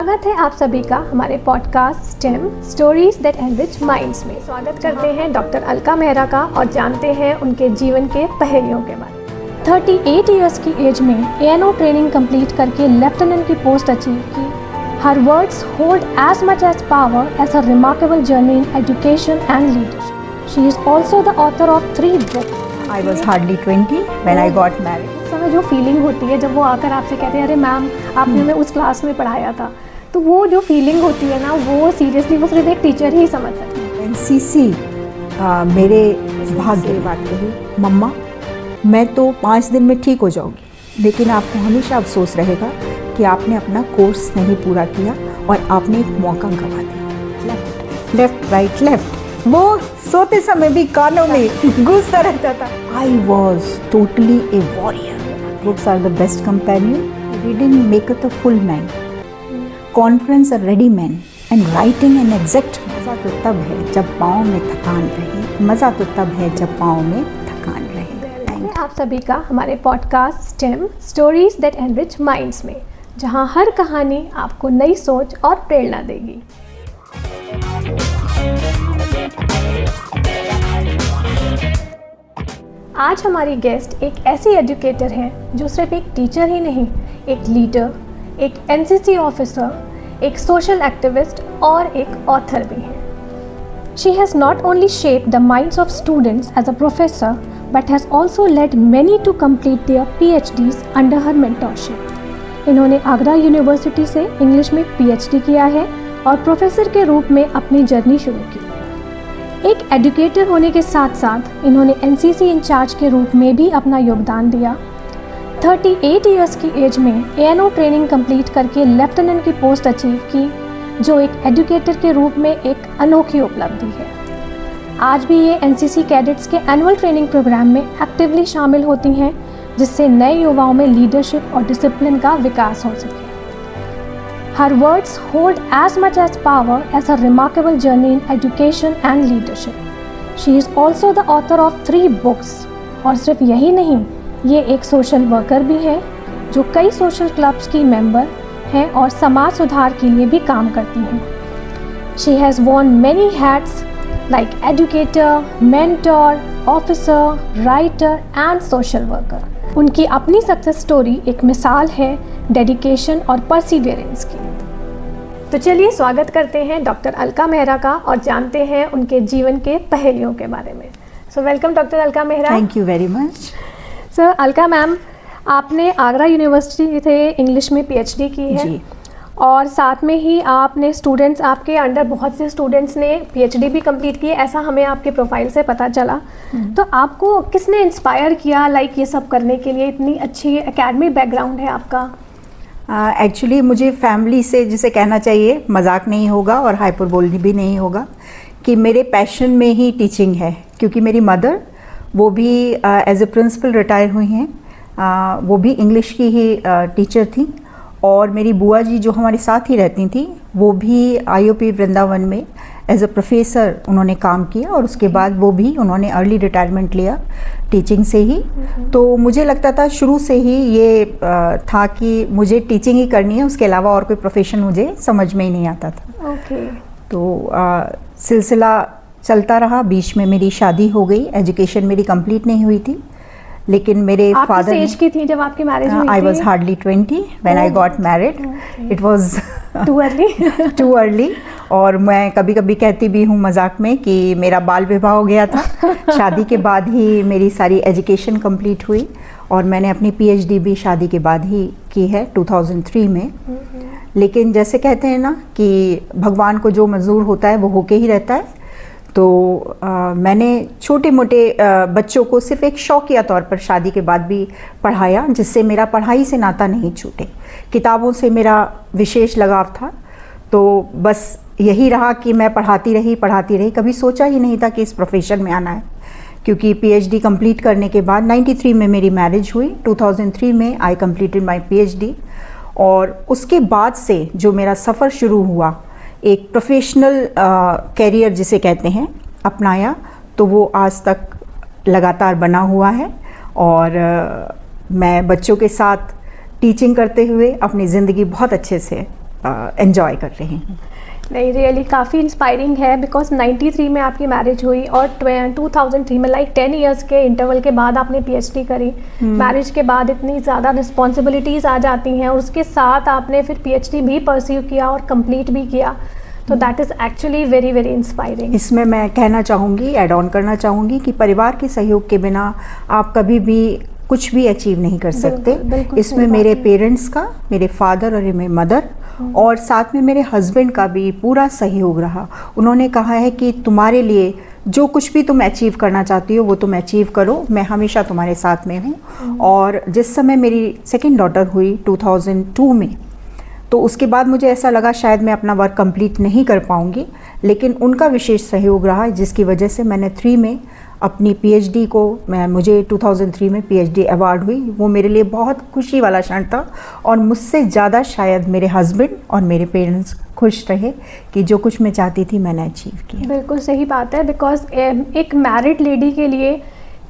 स्वागत है आप सभी का हमारे podcast STEM stories that enrich minds में। स्वागत करते हैं डॉक्टर अलका मेहरा का और जानते हैं उनके जीवन के पहेलियों के बारे में। 38 इयर्स की एज में ANO ट्रेनिंग कंप्लीट करके लेफ्टिनेंट की पोस्ट अचीव की। Her words hold as much as power as a remarkable journey in education and leadership. She is also the author of 3 books. I was hardly 20 when I got married. उस समय जो feeling होती है जब वो आकर आपसे कहते हैं अरे मैम आपने हमें उस क्लास में पढ़ाया था, तो वो जो फीलिंग होती है ना, वो सीरियसली वो सिर्फ एक टीचर ही समझ सकते हैं। NCC मेरे भाग्य की बात कही, मम्मा मैं तो 5 दिन में ठीक हो जाऊंगी, लेकिन आपको हमेशा अफसोस रहेगा कि आपने अपना कोर्स नहीं पूरा किया और आपने एक मौका गंवा दिया। लेफ्ट राइट लेफ्ट, वो सोते समय भी कानों में गूंजता रहता था। I was totally a warrior. Books are the best companion. Reading maketh a full man. Conference a ready man and writing an exact. मज़ा तो तब है जब पाँव में थकान रहे। मज़ा तो तब है जब पाँव में थकान रहे। आप सभी का हमारे podcast STEM stories that enrich minds में, जहां हर कहानी आपको नई सोच और प्रेरणा देगी। आज हमारी गेस्ट एक ऐसी एजुकेटर हैं जो सिर्फ एक टीचर ही नहीं, एक लीडर, एक NCC ऑफिसर, एक सोशल एक्टिविस्ट और एक ऑथर भी हैं। She has not only shaped the minds of students as a professor but has also led many to complete their PhDs under her mentorship. इन्होंने Agra university से English में PhD किया है और प्रोफेसर के रूप में अपनी जर्नी शुरू की। एक एजुकेटर होने के साथ साथ इन्होंने NCC इंचार्ज के रूप में भी अपना योगदान दिया। 38 इयर्स की एज में ANO ट्रेनिंग कंप्लीट करके लेफ्टिनेंट की पोस्ट अचीव की, जो एक एजुकेटर के रूप में एक अनोखी उपलब्धि है। आज भी ये NCC कैडेट्स के एनुअल ट्रेनिंग प्रोग्राम में एक्टिवली शामिल होती हैं, जिससे नए युवाओं में लीडरशिप और डिसिप्लिन का विकास हो सके। Her words hold as much as power as a remarkable journey in education and leadership. She is also the author of 3 books. और सिर्फ यही नहीं, ये एक सोशल वर्कर भी है जो कई सोशल क्लब्स की मेंबर हैं और समाज सुधार के लिए भी काम करती हैं। She has worn many hats like educator, mentor, officer, writer and social worker. उनकी अपनी सक्सेस स्टोरी एक मिसाल है डेडिकेशन और परसिवियरेंस की। तो चलिए स्वागत करते हैं डॉक्टर अलका मेहरा का और जानते हैं उनके जीवन के पहेलियों के बारे में। So welcome doctor Alka Mehra. Thank you very much. Sir Alka ma'am, आपने आगरा यूनिवर्सिटी से इंग्लिश में PhD की है जी। और साथ में ही आपने स्टूडेंट्स, आपके अंडर बहुत से स्टूडेंट्स ने PhD भी कंप्लीट किए, ऐसा हमें आपके प्रोफाइल से पता चला। तो आपको किसने इंस्पायर किया ये सब करने के लिए? इतनी अच्छी एकेडमिक बैकग्राउंड है आपका। एक्चुअली मुझे फैमिली से, जिसे कहना चाहिए, मजाक नहीं होगा और हाइपरबोली भी नहीं होगा, कि मेरे पैशन में ही टीचिंग है। क्योंकि मेरी मदर वो भी एज ए प्रिंसिपल रिटायर हुई हैं, वो भी इंग्लिश की ही टीचर थी। और मेरी बुआ जी जो हमारे साथ ही रहती थी, वो भी IOP वृंदावन में एज अ प्रोफेसर उन्होंने काम किया और उसके बाद वो भी उन्होंने अर्ली रिटायरमेंट लिया टीचिंग से ही। तो मुझे लगता था शुरू से ही ये था कि मुझे टीचिंग ही करनी है, उसके अलावा और कोई प्रोफेशन मुझे समझ में ही नहीं आता था। तो सिलसिला चलता रहा। बीच में मेरी शादी हो गई, एजुकेशन मेरी कंप्लीट नहीं हुई थी, लेकिन मेरे फादर एज की थी जब आपकी मैरिज हुई थी? I was hardly 20 when I got married. It was too early. और मैं कभी कभी कहती भी हूँ मजाक में कि मेरा बाल विवाह हो गया था। शादी के बाद ही मेरी सारी एजुकेशन कंप्लीट हुई और मैंने अपनी PhD भी शादी के बाद ही की है 2003 में। लेकिन जैसे कहते हैं ना कि भगवान को जो मंजूर होता है वो होके ही रहता है। तो मैंने छोटे मोटे बच्चों को सिर्फ एक शौकिया तौर पर शादी के बाद भी पढ़ाया, जिससे मेरा पढ़ाई से नाता नहीं छूटे। किताबों से मेरा विशेष लगाव था, तो बस यही रहा कि मैं पढ़ाती रही। कभी सोचा ही नहीं था कि इस प्रोफेशन में आना है। क्योंकि PhD कंप्लीट करने के बाद 93 में मेरी मैरिज हुई। 2003 में आई कंप्लीटेड माय PhD। और उसके बाद से जो मेरा सफ़र शुरू हुआ, एक प्रोफेशनल कैरियर जिसे कहते हैं, अपनाया, तो वो आज तक लगातार बना हुआ है। और मैं बच्चों के साथ टीचिंग करते हुए अपनी ज़िंदगी बहुत अच्छे से एंजॉय कर रही हूँ। नहीं, रियली काफ़ी इंस्पायरिंग है, बिकॉज 93 में आपकी मैरिज हुई और 2003 में, लाइक 10 इयर्स के इंटरवल के बाद आपने पीएचडी करी। मैरिज के बाद इतनी ज़्यादा रिस्पॉन्सिबिलिटीज़ आ जाती हैं और उसके साथ आपने फिर पीएचडी भी परस्यू किया और कंप्लीट भी किया, तो that is actually very very inspiring. इसमें मैं कहना चाहूँगी, ऐड ऑन करना चाहूँगी कि परिवार के सहयोग के बिना आप कभी भी कुछ भी अचीव नहीं कर सकते। इसमें मेरे पेरेंट्स का, मेरे फादर और मेरे मदर और साथ में मेरे हस्बैंड का भी पूरा सहयोग रहा। उन्होंने कहा है कि तुम्हारे लिए जो कुछ भी तुम अचीव करना चाहती हो वो तुम अचीव करो, मैं हमेशा तुम्हारे साथ में हूँ। और जिस समय मेरी सेकेंड डॉटर हुई 2002 में, तो उसके बाद मुझे ऐसा लगा शायद मैं अपना वर्क कंप्लीट नहीं कर पाऊँगी, लेकिन उनका विशेष सहयोग रहा, जिसकी वजह से मैंने 3 में अपनी पीएचडी को, मुझे 2003 में पीएचडी अवार्ड हुई। वो मेरे लिए बहुत खुशी वाला क्षण था और मुझसे ज़्यादा शायद मेरे हस्बैंड और मेरे पेरेंट्स खुश रहे कि जो कुछ मैं चाहती थी मैंने अचीव किया। बिल्कुल सही बात है, बिकॉज एक मैरिड लेडी के लिए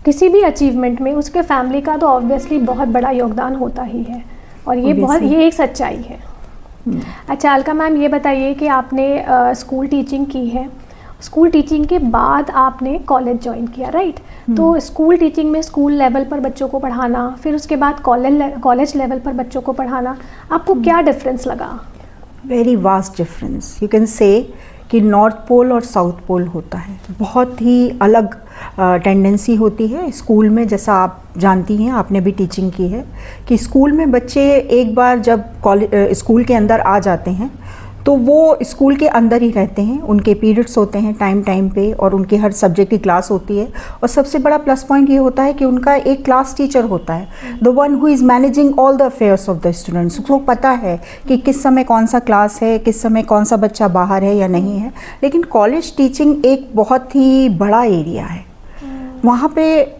किसी भी अचीवमेंट में उसके फैमिली का तो ऑब्वियसली बहुत बड़ा योगदान होता ही है, और ये एक सच्चाई है। अच्छा अलका मैम, ये बताइए कि आपने स्कूल टीचिंग की है, स्कूल टीचिंग के बाद आपने कॉलेज ज्वाइन किया, राइट? तो स्कूल टीचिंग में स्कूल लेवल पर बच्चों को पढ़ाना, फिर उसके बाद कॉलेज लेवल पर बच्चों को पढ़ाना, आपको क्या डिफरेंस लगा? Very vast difference, you can say कि नॉर्थ पोल और साउथ पोल होता है। बहुत ही अलग टेंडेंसी होती है स्कूल में, जैसा आप जानती हैं, आपने भी टीचिंग की है, कि स्कूल में बच्चे एक बार जब स्कूल के अंदर आ जाते हैं तो वो स्कूल के अंदर ही रहते हैं, उनके पीरियड्स होते हैं टाइम पे और उनके हर सब्जेक्ट की क्लास होती है। और सबसे बड़ा प्लस पॉइंट ये होता है कि उनका एक क्लास टीचर होता है, the one who is managing all the affairs of the students. उसको पता है कि किस समय कौन सा क्लास है, किस समय कौन सा बच्चा बाहर है या नहीं है। लेकिन कॉलेज टीचिंग एक बहुत ही बड़ा एरिया है, वहाँ पे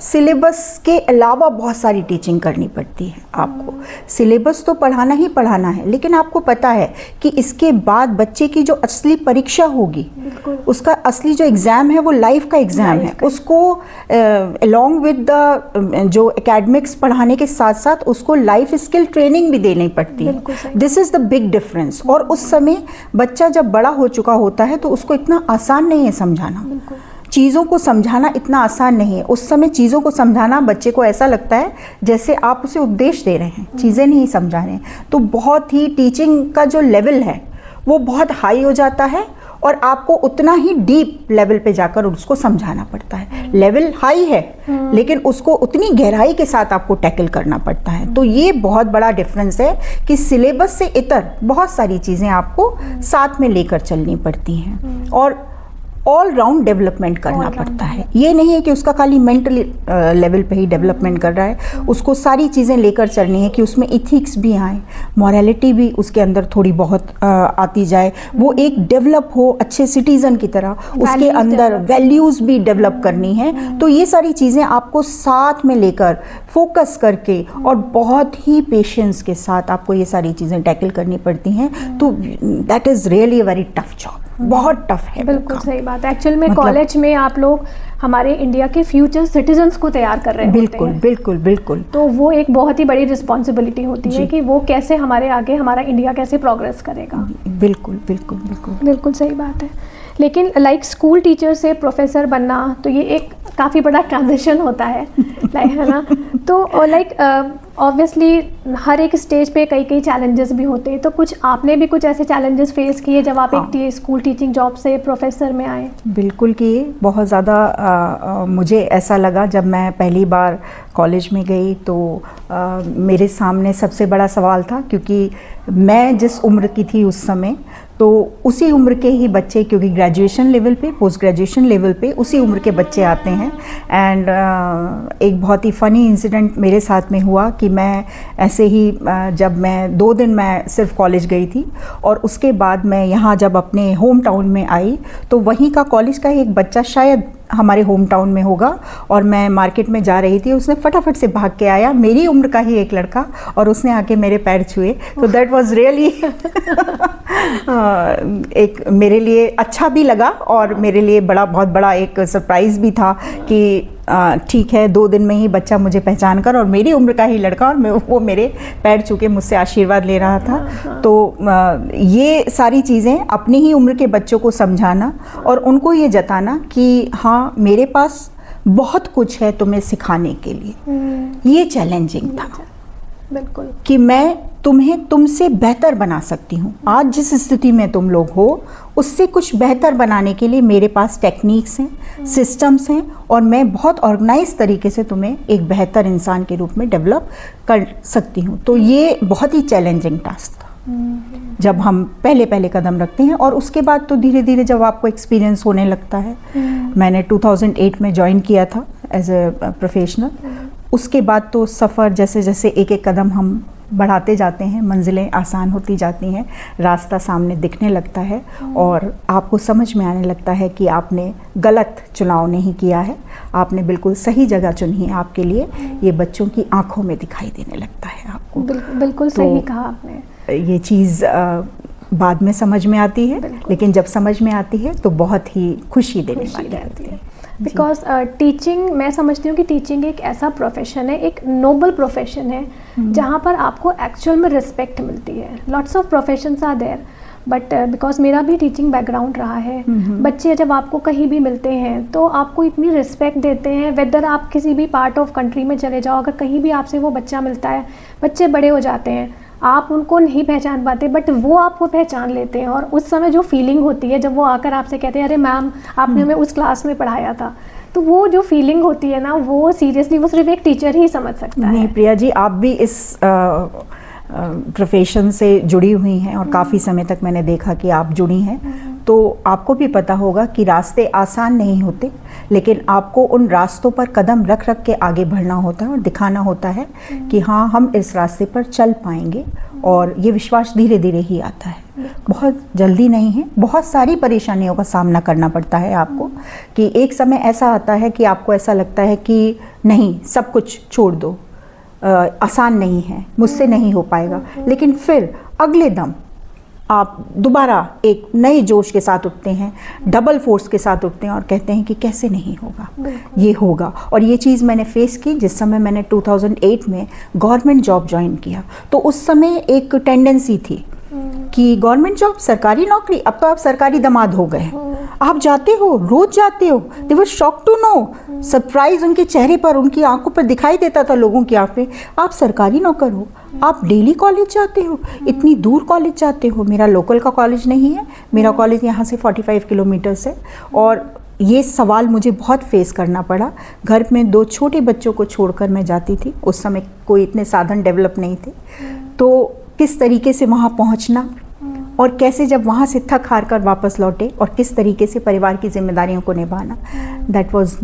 सिलेबस के अलावा बहुत सारी टीचिंग करनी पड़ती है आपको। सिलेबस तो पढ़ाना ही पढ़ाना है, लेकिन आपको पता है कि इसके बाद बच्चे की जो असली परीक्षा होगी, उसका असली जो एग्ज़ाम है वो लाइफ का एग्ज़ाम है। उसको अलॉन्ग विद द जो एकेडमिक्स पढ़ाने के साथ साथ उसको लाइफ स्किल ट्रेनिंग भी देनी पड़ती है। This is the big difference. और उस समय बच्चा जब बड़ा हो चुका होता है तो उसको इतना आसान नहीं है समझाना, चीज़ों को समझाना इतना आसान नहीं है। उस समय चीज़ों को समझाना बच्चे को ऐसा लगता है जैसे आप उसे उपदेश दे रहे हैं, चीज़ें नहीं समझा रहे हैं। तो बहुत ही टीचिंग का जो लेवल है वो बहुत हाई हो जाता है और आपको उतना ही डीप लेवल पे जाकर उसको समझाना पड़ता है। लेवल हाई है लेकिन उसको उतनी गहराई के साथ आपको टैकल करना पड़ता है। तो ये बहुत बड़ा डिफरेंस है कि सिलेबस से इतर बहुत सारी चीज़ें आपको साथ में लेकर चलनी पड़ती हैं और ऑल राउंड डेवलपमेंट करना पड़ता है। ये नहीं है कि उसका खाली मेंटल लेवल पे ही डेवलपमेंट कर रहा है, उसको सारी चीज़ें लेकर चलनी है कि उसमें इथिक्स भी आए, मॉरलिटी भी उसके अंदर थोड़ी बहुत आती जाए, वो एक डेवलप हो अच्छे सिटीज़न की तरह, उसके अंदर वैल्यूज़ भी डेवलप करनी है। तो ये सारी चीज़ें आपको साथ में लेकर फोकस करके और बहुत ही पेशेंस के साथ आपको ये सारी चीज़ें टैकल करनी पड़ती हैं। तो that is really a very tough job, बहुत टफ है। बिल्कुल सही बात है। एक्चुअल में कॉलेज में आप लोग हमारे इंडिया के फ्यूचर सिटीजन्स को तैयार कर रहे हैं। बिल्कुल बिल्कुल बिल्कुल। तो वो एक बहुत ही बड़ी रिस्पॉन्सिबिलिटी होती है कि वो कैसे हमारे आगे, हमारा इंडिया कैसे प्रोग्रेस करेगा। बिल्कुल बिल्कुल बिल्कुल बिल्कुल सही बात है। लेकिन लाइक स्कूल टीचर से प्रोफेसर बनना तो ये एक काफ़ी बड़ा ट्रांजिशन होता है, है ना? तो लाइक ऑब्वियसली हर एक स्टेज पे कई कई चैलेंजेस भी होते हैं, तो कुछ आपने भी कुछ ऐसे चैलेंजेस फेस किए जब आप एक स्कूल टीचिंग जॉब से प्रोफेसर में आए? बिल्कुल किए, बहुत ज़्यादा। मुझे ऐसा लगा जब मैं पहली बार कॉलेज में गई तो मेरे सामने सबसे बड़ा सवाल था, क्योंकि मैं जिस उम्र की थी उस समय, तो उसी उम्र के ही बच्चे, क्योंकि ग्रेजुएशन लेवल पे, पोस्ट ग्रेजुएशन लेवल पे उसी उम्र के बच्चे आते हैं। एंड एक बहुत ही फ़नी इंसिडेंट मेरे साथ में हुआ कि मैं ऐसे ही जब मैं 2 दिन मैं सिर्फ कॉलेज गई थी और उसके बाद मैं यहाँ जब अपने होम टाउन में आई तो वहीं का कॉलेज का ही एक बच्चा शायद हमारे होम टाउन में होगा, और मैं मार्केट में जा रही थी, उसने फटाफट से भाग के आया, मेरी उम्र का ही एक लड़का, और उसने आके मेरे पैर छुए। तो दैट वाज रियली एक मेरे लिए अच्छा भी लगा और मेरे लिए बहुत बड़ा एक सरप्राइज़ भी था कि ठीक है 2 दिन में ही बच्चा मुझे पहचान कर, और मेरी उम्र का ही लड़का, और वो मेरे पैर छू के मुझसे आशीर्वाद ले रहा था। तो ये सारी चीज़ें अपनी ही उम्र के बच्चों को समझाना और उनको ये जताना कि हाँ मेरे पास बहुत कुछ है तुम्हें सिखाने के लिए, ये चैलेंजिंग था। बिल्कुल, कि मैं तुम्हें तुमसे बेहतर बना सकती हूँ। आज जिस स्थिति में तुम लोग हो उससे कुछ बेहतर बनाने के लिए मेरे पास टेक्निक्स हैं, सिस्टम्स हैं, और मैं बहुत ऑर्गेनाइज तरीके से तुम्हें एक बेहतर इंसान के रूप में डेवलप कर सकती हूँ। तो ये बहुत ही चैलेंजिंग टास्क था जब हम पहले कदम रखते हैं, और उसके बाद तो धीरे धीरे जब आपको एक्सपीरियंस होने लगता है। मैंने 2008 में ज्वाइन किया था एज ए प्रोफेशनल। उसके बाद तो सफ़र जैसे जैसे एक कदम हम बढ़ाते जाते हैं, मंजिलें आसान होती जाती हैं, रास्ता सामने दिखने लगता है, और आपको समझ में आने लगता है कि आपने गलत चुनाव नहीं किया है, आपने बिल्कुल सही जगह चुनी है। आपके लिए ये बच्चों की आंखों में दिखाई देने लगता है आपको। बिल्कुल सही कहा आपने। ये चीज़ बाद में समझ में आती है, लेकिन जब समझ में आती है तो बहुत ही खुशी देने वाली आती है। बिकॉज टीचिंग, मैं समझती हूँ कि टीचिंग एक ऐसा प्रोफेशन है, एक नोबल प्रोफेशन है, जहाँ पर आपको एक्चुअल में रिस्पेक्ट मिलती है। Lots of professions are there, but because मेरा भी टीचिंग बैकग्राउंड रहा है, बच्चे जब आपको कहीं भी मिलते हैं तो आपको इतनी रिस्पेक्ट देते हैं। वेदर आप किसी भी पार्ट ऑफ कंट्री में चले जाओ, अगर कहीं भी आपसे वो बच्चा मिलता है, बच्चे बड़े हो जाते हैं, आप उनको नहीं पहचान पाते, बट वो आपको पहचान लेते हैं। और उस समय जो फीलिंग होती है जब वो आकर आपसे कहते हैं अरे मैम आपने हमें उस क्लास में पढ़ाया था, तो वो जो फीलिंग होती है ना, वो सीरियसली वो सिर्फ एक टीचर ही समझ सकता है। नहीं प्रिया जी, आप भी इस प्रोफेशन से जुड़ी हुई हैं, और काफ़ी समय तक मैंने देखा कि आप जुड़ी हैं, तो आपको भी पता होगा कि रास्ते आसान नहीं होते, लेकिन आपको उन रास्तों पर कदम रख रख के आगे बढ़ना होता है और दिखाना होता है कि हाँ हम इस रास्ते पर चल पाएंगे, और ये विश्वास धीरे धीरे ही आता है, बहुत जल्दी नहीं है। बहुत सारी परेशानियों का सामना करना पड़ता है आपको, कि एक समय ऐसा आता है कि आपको ऐसा लगता है कि नहीं सब कुछ छोड़ दो, आसान नहीं है, मुझसे नहीं हो पाएगा, लेकिन फिर अगले दम आप दोबारा एक नए जोश के साथ उठते हैं, डबल फोर्स के साथ उठते हैं और कहते हैं कि कैसे नहीं होगा, ये होगा। और ये चीज़ मैंने फेस की जिस समय मैंने 2008 में गवर्नमेंट जॉब ज्वाइन किया। तो उस समय एक टेंडेंसी थी कि गवर्नमेंट जॉब, सरकारी नौकरी, अब तो आप सरकारी दामाद हो गए, आप जाते हो, रोज जाते हो। They were shock to know, surprise उनके चेहरे पर, उनकी आंखों पर दिखाई देता था लोगों की आंखें, आप सरकारी नौकर हो, आप डेली कॉलेज जाते हो, इतनी दूर कॉलेज जाते हो। मेरा लोकल का कॉलेज नहीं है, मेरा कॉलेज यहाँ से 45 किलोमीटर्स है, और ये सवाल मुझे बहुत फेस करना पड़ा। घर में 2 छोटे बच्चों को छोड़कर मैं जाती थी, उस समय कोई इतने साधन डेवलप नहीं थे, तो किस तरीके से वहाँ पहुँचना, और कैसे जब वहाँ से थक हार कर वापस लौटे, और किस तरीके से परिवार की जिम्मेदारियों को निभाना, दैट वाज,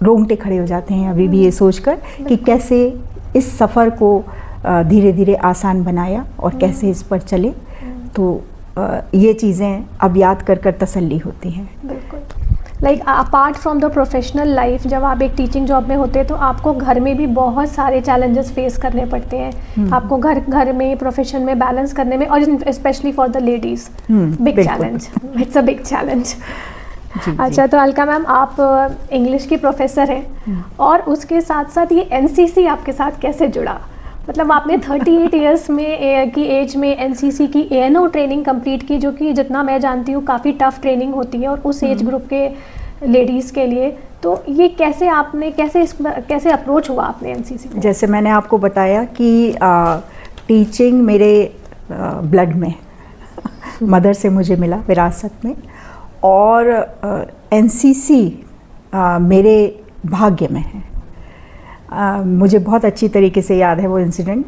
रोंगटे खड़े हो जाते हैं अभी भी ये सोचकर कि कैसे इस सफ़र को धीरे धीरे आसान बनाया और कैसे इस पर चले। तो ये चीज़ें अब याद कर कर तसल्ली होती हैं। बिल्कुल। Like apart from the professional life, जब आप एक टीचिंग जॉब में होते हैं तो आपको घर में भी बहुत सारे चैलेंजेस फेस करने पड़ते हैं। आपको घर में, प्रोफेशन में बैलेंस करने में, और specially for the ladies big challenge, it's a big challenge. अच्छा, तो अलका मैम आप इंग्लिश की प्रोफेसर हैं, और उसके साथ साथ ये एनसीसी आपके साथ कैसे जुड़ा? मतलब आपने 38 इयर्स में की एज में एनसीसी की ANO ट्रेनिंग कंप्लीट की, जो कि जितना मैं जानती हूँ काफ़ी टफ ट्रेनिंग होती है, और उस एज ग्रुप के लेडीज़ के लिए। तो ये कैसे आपने कैसे अप्रोच हुआ आपने एनसीसी को? जैसे मैंने आपको बताया कि टीचिंग मेरे ब्लड में, मदर से मुझे मिला विरासत में, और एनसीसी मेरे भाग्य में है। मुझे बहुत अच्छी तरीके से याद है वो इंसिडेंट।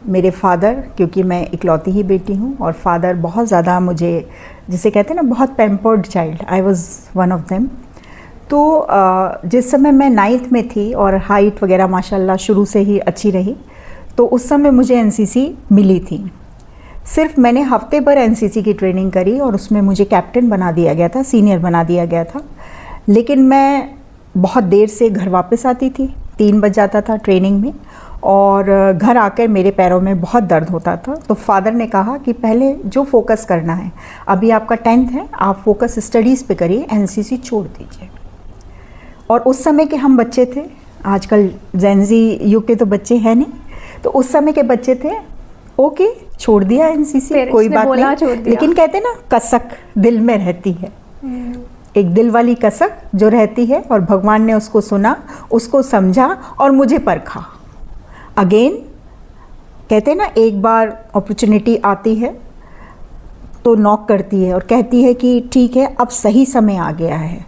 मेरे फादर, क्योंकि मैं इकलौती ही बेटी हूँ, और फादर बहुत ज़्यादा मुझे, जिसे कहते हैं ना, बहुत pampered child, I was one of them. तो जिस समय मैं 9th में थी, और हाइट वगैरह माशाल्लाह शुरू से ही अच्छी रही, तो उस समय मुझे एनसीसी मिली थी। सिर्फ मैंने हफ्ते भर एनसीसी की ट्रेनिंग करी, और उसमें मुझे कैप्टन बना दिया गया था, सीनियर बना दिया गया था। लेकिन मैं बहुत देर से घर वापस आती थी, 3 बज जाता था ट्रेनिंग में, और घर आकर मेरे पैरों में बहुत दर्द होता था। तो फादर ने कहा कि पहले जो फोकस करना है, अभी आपका 10th है, आप फोकस स्टडीज़ पे करिए, एनसीसी छोड़ दीजिए। और उस समय के हम बच्चे थे, आजकल जेनजी युग के तो बच्चे हैं नहीं, तो उस समय के बच्चे थे, ओके छोड़ दिया एनसीसी, कोई बात नहीं। लेकिन कहते ना कसक दिल में रहती है, एक दिल वाली कसक जो रहती है, और भगवान ने उसको सुना, उसको समझा और मुझे परखा। अगेन कहते ना एक बार अपॉर्चुनिटी आती है तो नॉक करती है और कहती है कि ठीक है अब सही समय आ गया है,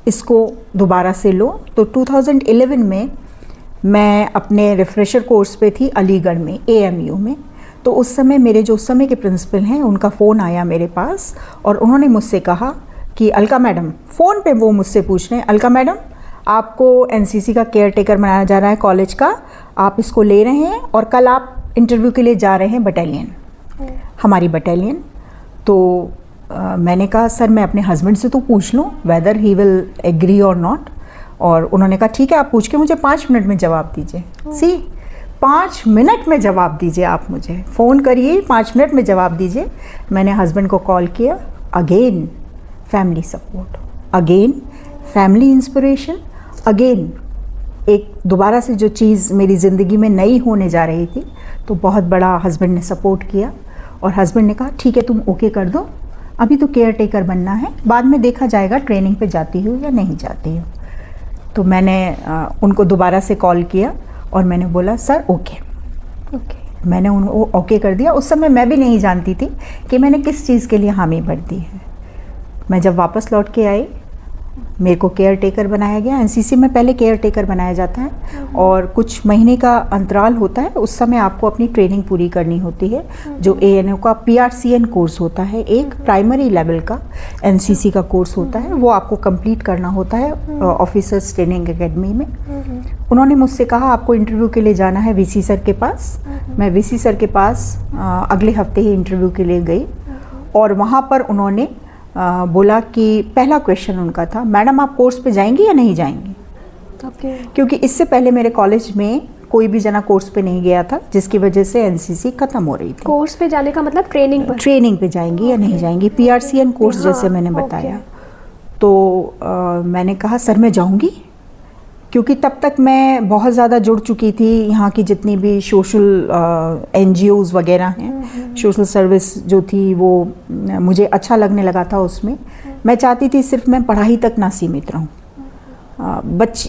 इसको दोबारा से लो। तो 2011 में मैं अपने रिफ्रेशर कोर्स पे थी अलीगढ़ में AMU में। तो उस समय मेरे जो उस समय के प्रिंसिपल हैं उनका फ़ोन आया मेरे पास और उन्होंने मुझसे कहा कि अलका मैडम, फ़ोन पे वो मुझसे पूछ रहे हैं, अलका मैडम आपको NCC का केयर टेकर बनाया जा रहा है कॉलेज का, आप इसको ले रहे हैं और कल आप इंटरव्यू के लिए जा रहे हैं बटालियन, हमारी बटालियन। तो मैंने कहा सर मैं अपने हस्बैंड से तो पूछ लूँ वेदर ही विल एग्री और नॉट। और उन्होंने कहा ठीक है आप पूछ के मुझे 5 मिनट में जवाब दीजिए। सी 5 मिनट में जवाब दीजिए, आप मुझे फ़ोन करिए 5 मिनट में जवाब दीजिए। मैंने हस्बैंड को कॉल किया, again family support, again family inspiration, again एक दोबारा से जो चीज़ मेरी ज़िंदगी में नई होने जा रही थी, तो बहुत बड़ा हस्बैंड ने सपोर्ट किया। और हस्बैंड ने कहा ठीक है तुम ओके कर दो, अभी तो केयर टेकर बनना है, बाद में देखा जाएगा ट्रेनिंग पे जाती हो या नहीं जाती हो। तो मैंने उनको दोबारा से कॉल किया और मैंने बोला सर ओके। मैंने उनको ओके कर दिया। उस समय मैं भी नहीं जानती थी कि मैंने किस चीज़ के लिए हामी भर दी है। मैं जब वापस लौट के आई, मेरे को केयर टेकर बनाया गया। एनसीसी में पहले केयर टेकर बनाया जाता है और कुछ महीने का अंतराल होता है, उस समय आपको अपनी ट्रेनिंग पूरी करनी होती है। जो ANO का PRCN कोर्स होता है, एक प्राइमरी लेवल का एनसीसी का कोर्स होता है, वो आपको कंप्लीट करना होता है ऑफिसर्स ट्रेनिंग एकेडमी में। उन्होंने मुझसे कहा आपको इंटरव्यू के लिए जाना है VC सर के पास। मैं VC सर के पास अगले हफ्ते ही इंटरव्यू के लिए गई और वहाँ पर उन्होंने बोला कि पहला क्वेश्चन उनका था, मैडम आप कोर्स पे जाएंगी या नहीं जाएंगी? क्योंकि इससे पहले मेरे कॉलेज में कोई भी जना कोर्स पे नहीं गया था, जिसकी वजह से एनसीसी खत्म हो रही थी। कोर्स पे जाने का मतलब ट्रेनिंग पर? ट्रेनिंग पे जाएंगी या नहीं जाएंगी, PRCN कोर्स जैसे मैंने बताया। तो मैंने कहा सर मैं जाऊँगी, क्योंकि तब तक मैं बहुत ज़्यादा जुड़ चुकी थी यहाँ की जितनी भी सोशल NGOs वगैरह हैं, सोशल सर्विस जो थी वो मुझे अच्छा लगने लगा था उसमें। मैं चाहती थी सिर्फ मैं पढ़ाई तक ना सीमित रहूँ,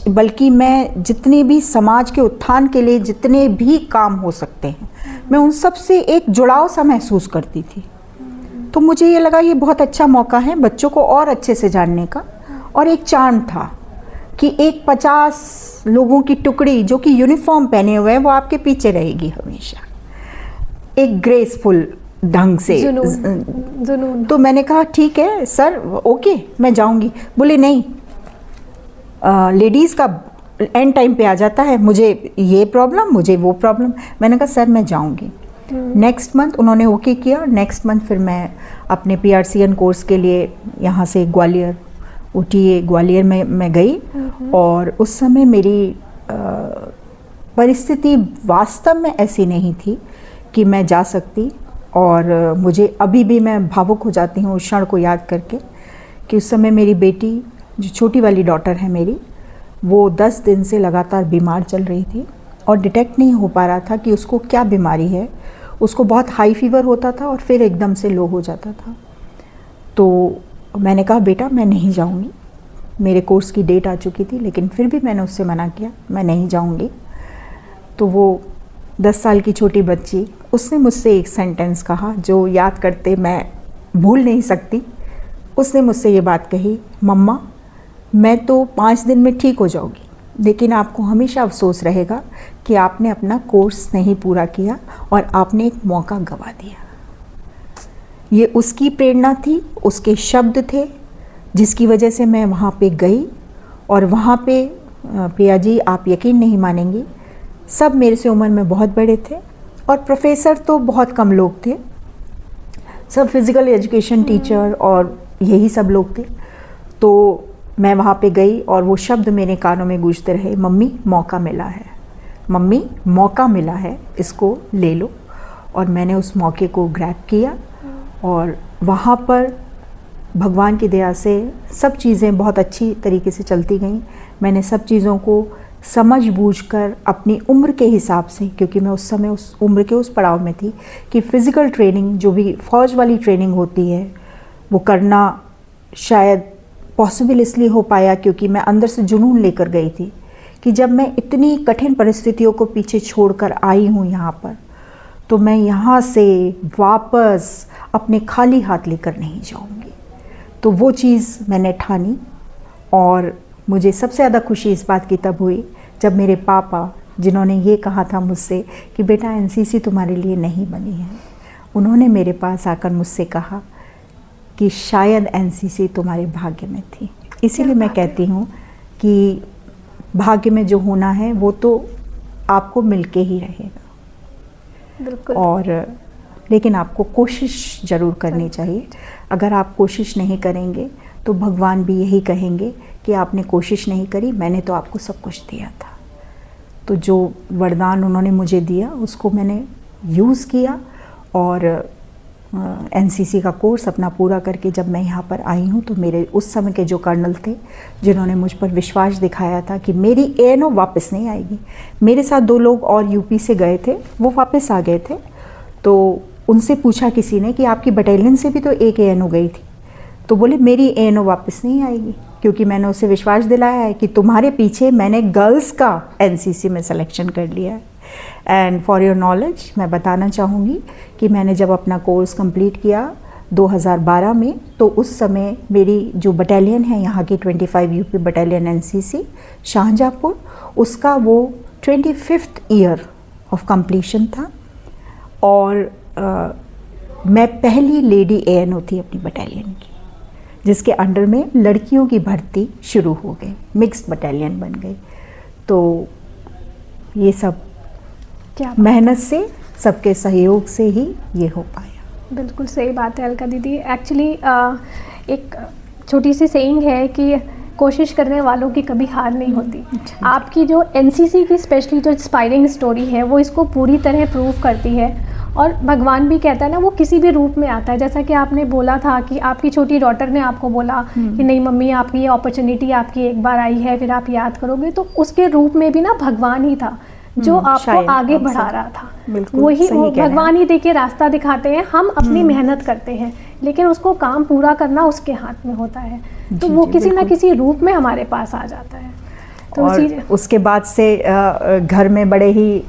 बल्कि मैं जितने भी समाज के उत्थान के लिए जितने भी काम हो सकते हैं, मैं उन सब से एक जुड़ाव सा महसूस करती थी। तो मुझे ये लगा ये बहुत अच्छा मौका है बच्चों को और अच्छे से जानने का। और एक चार्म था कि एक 50 लोगों की टुकड़ी जो कि यूनिफॉर्म पहने हुए हैं वो आपके पीछे रहेगी हमेशा, एक ग्रेसफुल ढंग से जुनून। तो मैंने कहा ठीक है सर ओके मैं जाऊंगी। बोले नहीं, लेडीज़ का एंड टाइम पे आ जाता है, मुझे ये प्रॉब्लम मुझे वो प्रॉब्लम। मैंने कहा सर मैं जाऊंगी। नेक्स्ट मंथ उन्होंने ओके किया। नेक्स्ट मंथ फिर मैं अपने PRCN कोर्स के लिए यहाँ से ग्वालियर OTA ग्वालियर में मैं गई। और उस समय मेरी परिस्थिति वास्तव में ऐसी नहीं थी कि मैं जा सकती। और मुझे अभी भी मैं भावुक हो जाती हूँ उस क्षण को याद करके कि उस समय मेरी बेटी जो छोटी वाली डॉटर है मेरी, वो 10 दिन से लगातार बीमार चल रही थी और डिटेक्ट नहीं हो पा रहा था कि उसको क्या बीमारी है। उसको बहुत हाई फीवर होता था और फिर एकदम से लो हो जाता था। तो मैंने कहा बेटा मैं नहीं जाऊंगी, मेरे कोर्स की डेट आ चुकी थी, लेकिन फिर भी मैंने उससे मना किया, मैं नहीं जाऊंगी। तो वो 10 साल की छोटी बच्ची, उसने मुझसे एक सेंटेंस कहा जो याद करते मैं भूल नहीं सकती। उसने मुझसे ये बात कही, मम्मा मैं तो 5 दिन में ठीक हो जाऊंगी, लेकिन आपको हमेशा अफसोस रहेगा कि आपने अपना कोर्स नहीं पूरा किया और आपने एक मौका गंवा दिया। ये उसकी प्रेरणा थी, उसके शब्द थे, जिसकी वजह से मैं वहाँ पे गई। और वहाँ पे प्रिया जी आप यकीन नहीं मानेंगी, सब मेरे से उम्र में बहुत बड़े थे और प्रोफेसर तो बहुत कम लोग थे, सब फिज़िकल एजुकेशन टीचर और यही सब लोग थे। तो मैं वहाँ पे गई और वो शब्द मेरे कानों में गूंजते रहे, मम्मी मौका मिला है, मम्मी मौका मिला है, इसको ले लो। और मैंने उस मौके को ग्रैब किया और वहाँ पर भगवान की दया से सब चीज़ें बहुत अच्छी तरीके से चलती गईं। मैंने सब चीज़ों को समझ बूझकर अपनी उम्र के हिसाब से, क्योंकि मैं उस समय उस उम्र के उस पड़ाव में थी कि फ़िज़िकल ट्रेनिंग जो भी फ़ौज वाली ट्रेनिंग होती है वो करना शायद पॉसिबल इसलिए हो पाया क्योंकि मैं अंदर से जुनून लेकर गई थी कि जब मैं इतनी कठिन परिस्थितियों को पीछे छोड़कर आई हूँ यहाँ पर, तो मैं यहाँ से वापस अपने खाली हाथ लेकर नहीं जाऊँगी। तो वो चीज़ मैंने ठानी और मुझे सबसे ज़्यादा खुशी इस बात की तब हुई जब मेरे पापा, जिन्होंने ये कहा था मुझसे कि बेटा एनसीसी तुम्हारे लिए नहीं बनी है, उन्होंने मेरे पास आकर मुझसे कहा कि शायद एनसीसी तुम्हारे भाग्य में थी। इसीलिए मैं कहती हूँ कि भाग्य में जो होना है वो तो आपको मिलके ही रहेगा। बिल्कुल। और लेकिन आपको कोशिश ज़रूर करनी चाहिए। अगर आप कोशिश नहीं करेंगे तो भगवान भी यही कहेंगे कि आपने कोशिश नहीं करी, मैंने तो आपको सब कुछ दिया था। तो जो वरदान उन्होंने मुझे दिया उसको मैंने यूज़ किया और एनसीसी का कोर्स अपना पूरा करके जब मैं यहाँ पर आई हूँ तो मेरे उस समय के जो कर्नल थे जिन्होंने मुझ पर विश्वास दिखाया था कि मेरी एएनओ वापस नहीं आएगी। मेरे साथ 2 लोग और यूपी से गए थे, वो वापस आ गए थे। तो उनसे पूछा किसी ने कि आपकी बटालियन से भी तो एक एएनओ गई थी, तो बोले मेरी एएनओ वापस नहीं आएगी क्योंकि मैंने उसे विश्वास दिलाया है कि तुम्हारे पीछे मैंने गर्ल्स का एनसीसी में सिलेक्शन कर लिया है। एंड फॉर योर नॉलेज मैं बताना चाहूँगी कि मैंने जब अपना कोर्स कंप्लीट किया 2012 में, तो उस समय मेरी जो बटालियन है यहाँ की 25 यूपी बटालियन एनसीसी शाहजहाँपुर, उसका वो 25th ईयर ऑफ कंप्लीशन था और मैं पहली लेडी एएनओ थी अपनी बटालियन की, जिसके अंडर में लड़कियों की भर्ती शुरू हो गई, मिक्स्ड बटालियन बन गई। तो ये सब क्या मेहनत से, सबके सहयोग से ही ये हो पाया। बिल्कुल सही बात है अलका दीदी। एक्चुअली एक छोटी सी सेइंग है कि कोशिश करने वालों की कभी हार नहीं होती। आपकी जो एनसीसी की स्पेशली जो इंस्पायरिंग स्टोरी है वो इसको पूरी तरह प्रूव करती है। और भगवान भी कहता है ना, वो किसी भी रूप में आता है। जैसा कि आपने बोला था कि आपकी छोटी डॉटर ने आपको बोला कि नहीं मम्मी, आपकी ये अपॉर्चुनिटी आपकी एक बार आई है, फिर आप याद करोगे, तो उसके रूप में भी ना भगवान ही था जो आपको आगे बढ़ा रहा था। वही भगवान ही देखिए रास्ता दिखाते हैं, हम अपनी मेहनत करते हैं, लेकिन उसको काम पूरा करना उसके हाथ में होता है। तो वो किसी ना किसी रूप में हमारे पास आ जाता है। तो और उसके बाद से घर में बड़े ही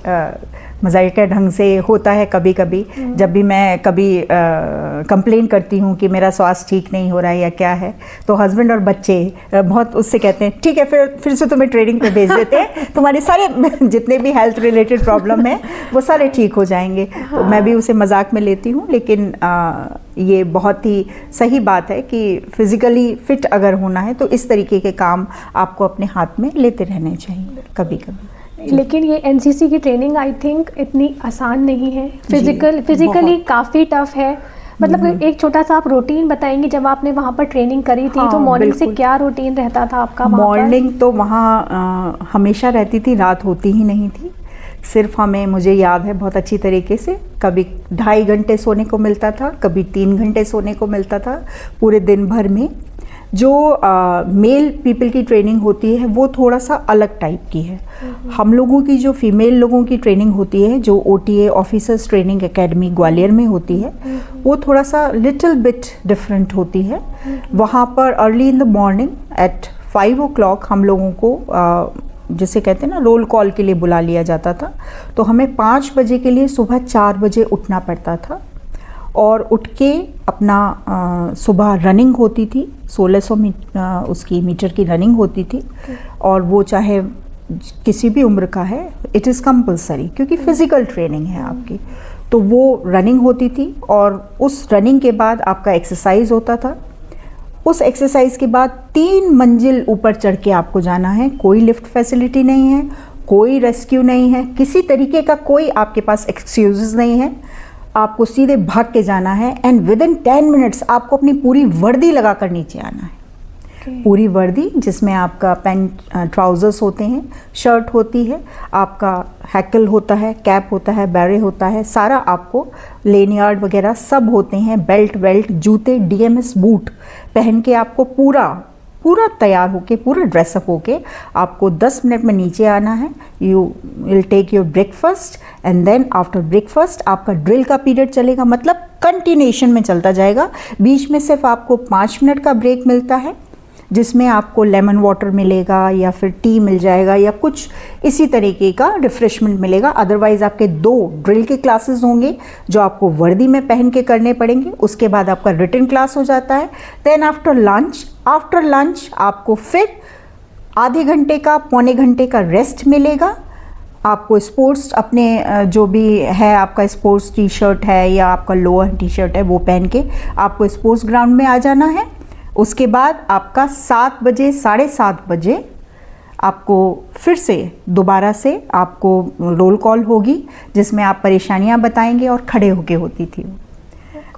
मज़ाक़िया ढंग से होता है। कभी कभी जब भी मैं कभी कंप्लेन करती हूँ कि मेरा स्वास्थ्य ठीक नहीं हो रहा है या क्या है, तो हस्बैंड और बच्चे बहुत उससे कहते हैं ठीक है फिर से तुम्हें ट्रेनिंग पे भेज देते हैं, तुम्हारे सारे जितने भी हेल्थ रिलेटेड प्रॉब्लम है वो सारे ठीक हो जाएंगे। हाँ। तो मैं भी उसे मजाक में लेती हूँ, लेकिन ये बहुत ही सही बात है कि फिज़िकली फिट अगर होना है तो इस तरीके के काम आपको अपने हाथ में लेते रहने चाहिए कभी कभी। लेकिन ये एनसीसी की ट्रेनिंग आई थिंक इतनी आसान नहीं है, फिजिकली काफ़ी टफ है। मतलब एक छोटा सा आप रूटीन बताएंगे, जब आपने वहाँ पर ट्रेनिंग करी थी तो मॉर्निंग से क्या रूटीन रहता था आपका? मॉर्निंग तो वहाँ हमेशा रहती थी, रात होती ही नहीं थी। सिर्फ हमें, मुझे याद है बहुत अच्छी तरीके से, कभी 2.5 घंटे सोने को मिलता था, कभी 3 घंटे सोने को मिलता था पूरे दिन भर में। जो मेल पीपल की ट्रेनिंग होती है वो थोड़ा सा अलग टाइप की है। हम लोगों की जो फीमेल लोगों की ट्रेनिंग होती है, जो OTA officers training academy Gwalior में होती है, वो थोड़ा सा लिटिल बिट डिफरेंट होती है। वहाँ पर early in the morning at 5 o'clock हम लोगों को जिसे कहते हैं ना रोल कॉल के लिए बुला लिया जाता था। तो हमें 5 बजे के लिए सुबह 4 बजे उठना पड़ता था और उठ के अपना सुबह रनिंग होती थी, 1600 उसकी मीटर की रनिंग होती थी। और वो चाहे किसी भी उम्र का है, इट इज़ कंपलसरी क्योंकि फ़िज़िकल ट्रेनिंग है आपकी। तो वो रनिंग होती थी और उस रनिंग के बाद आपका एक्सरसाइज होता था। उस एक्सरसाइज के बाद 3 मंजिल ऊपर चढ़ के आपको जाना है। कोई लिफ्ट फैसिलिटी नहीं है, कोई रेस्क्यू नहीं है, किसी तरीके का कोई आपके पास एक्सक्यूज़ नहीं है। आपको सीधे भाग के जाना है एंड विद इन 10 मिनट्स आपको अपनी पूरी वर्दी लगा कर नीचे आना है। पूरी वर्दी जिसमें आपका पैंट ट्राउज़र्स होते हैं, शर्ट होती है, आपका हैकल होता है, कैप होता है, बैरे होता है, सारा आपको लेनियार्ड वगैरह सब होते हैं, बेल्ट वेल्ट, जूते, DMS बूट पहन के आपको पूरा पूरा तैयार होके, पूरा ड्रेसअप होके आपको 10 मिनट में नीचे आना है। You will take your breakfast and then after breakfast आपका ड्रिल का पीरियड चलेगा, मतलब कंटिन्यूएशन में चलता जाएगा। बीच में सिर्फ आपको 5 मिनट का ब्रेक मिलता है, जिसमें आपको लेमन वाटर मिलेगा या फिर टी मिल जाएगा या कुछ इसी तरीके का रिफ्रेशमेंट मिलेगा। अदरवाइज आपके 2 ड्रिल के क्लासेस होंगे जो आपको वर्दी में पहन के करने पड़ेंगे। उसके बाद आपका रिटन क्लास हो जाता है। देन आफ्टर लंच आपको फिर आधे घंटे का, पौने घंटे का रेस्ट मिलेगा। आपको स्पोर्ट्स अपने जो भी है, आपका स्पोर्ट्स टी शर्ट है या आपका लोअर टी शर्ट है वो पहन के आपको स्पोर्ट्स ग्राउंड में आ जाना है। उसके बाद आपका 7 बजे, 7:30 बजे आपको फिर से दोबारा से आपको रोल कॉल होगी, जिसमें आप परेशानियां बताएंगे और खड़े होके होती थी।